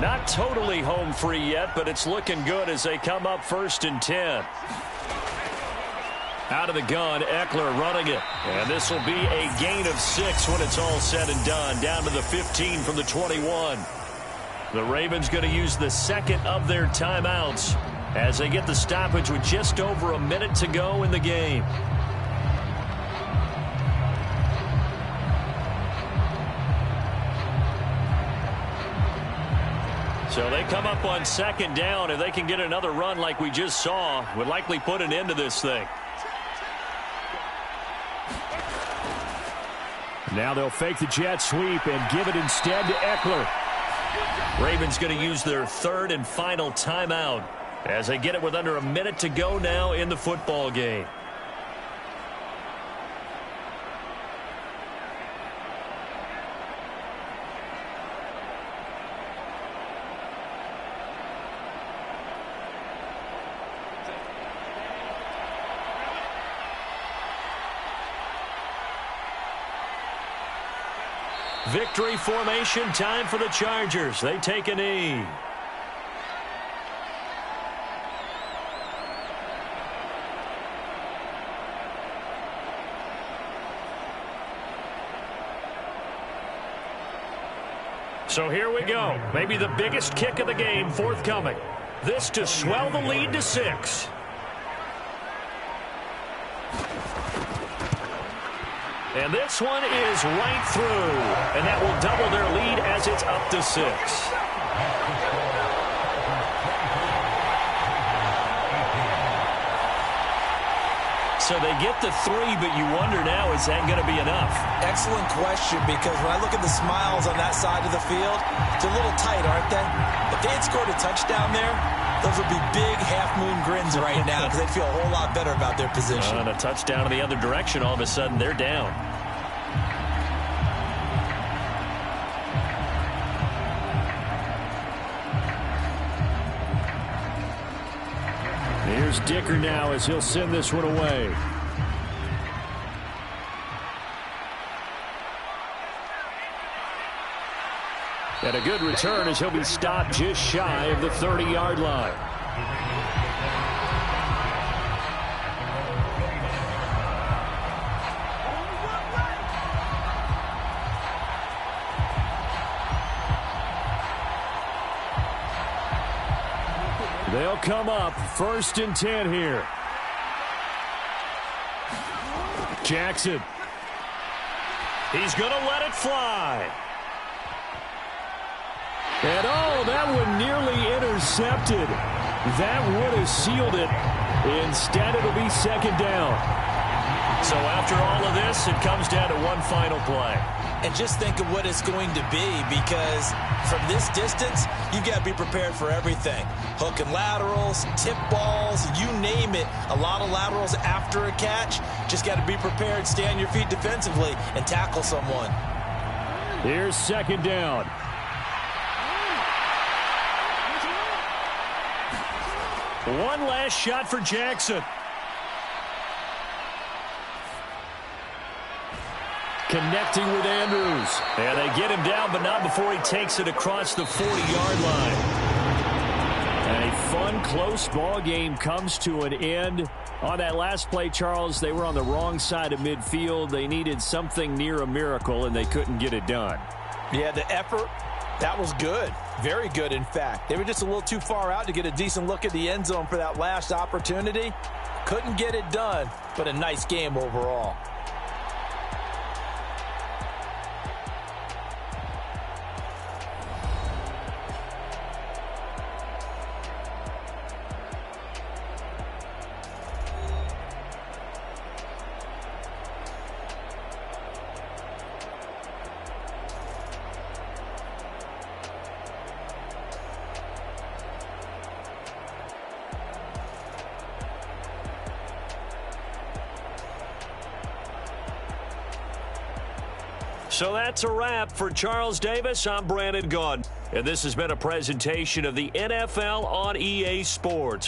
Not totally home free yet, but it's looking good as they come up 1st and 10. Out of the gun, Eckler running it. And this will be a gain of 6 when it's all said and done. Down to the 15 from the 21. The Ravens going to use the 2nd of their timeouts as they get the stoppage with just over a minute to go in the game. So they come up on 2nd down. If they can get another run like we just saw, would likely put an end to this thing. Now they'll fake the jet sweep and give it instead to Eckler. Ravens going to use their 3rd and final timeout as they get it with under a minute to go now in the football game. Victory formation time for the Chargers. They take a knee. So here we go. Maybe the biggest kick of the game forthcoming. This to swell the lead to 6. And this one is right through. And that will double their lead as it's up to 6. So they get the 3, but you wonder now, is that going to be enough? Excellent question, because when I look at the smiles on that side of the field, they're a little tight, aren't they? If they had scored a touchdown there, those would be big half-moon grins right now because they'd feel a whole lot better about their position. And a touchdown in the other direction, all of a sudden they're down. Here's Dicker now as he'll send this one away. And a good return as he'll be stopped just shy of the 30-yard line. They'll come up 1st and 10 here. Jackson. He's going to let it fly. And oh, that one nearly intercepted. That would have sealed it. Instead, it'll be 2nd down. So after all of this, it comes down to one final play. And just think of what it's going to be, because from this distance, you've got to be prepared for everything. Hook and laterals, tip balls, you name it. A lot of laterals after a catch. Just got to be prepared, stay on your feet defensively, and tackle someone. Here's 2nd down. One last shot for Jackson. Connecting with Andrews. And they get him down, but not before he takes it across the 40-yard line. And a fun, close ball game comes to an end. On that last play, Charles, they were on the wrong side of midfield. They needed something near a miracle, and they couldn't get it done. Yeah, the effort, that was good. Very good, in fact. They were just a little too far out to get a decent look at the end zone for that last opportunity. Couldn't get it done, but a nice game overall. So that's a wrap for Charles Davis. I'm Brandon Gaudin, and this has been a presentation of the NFL on EA Sports.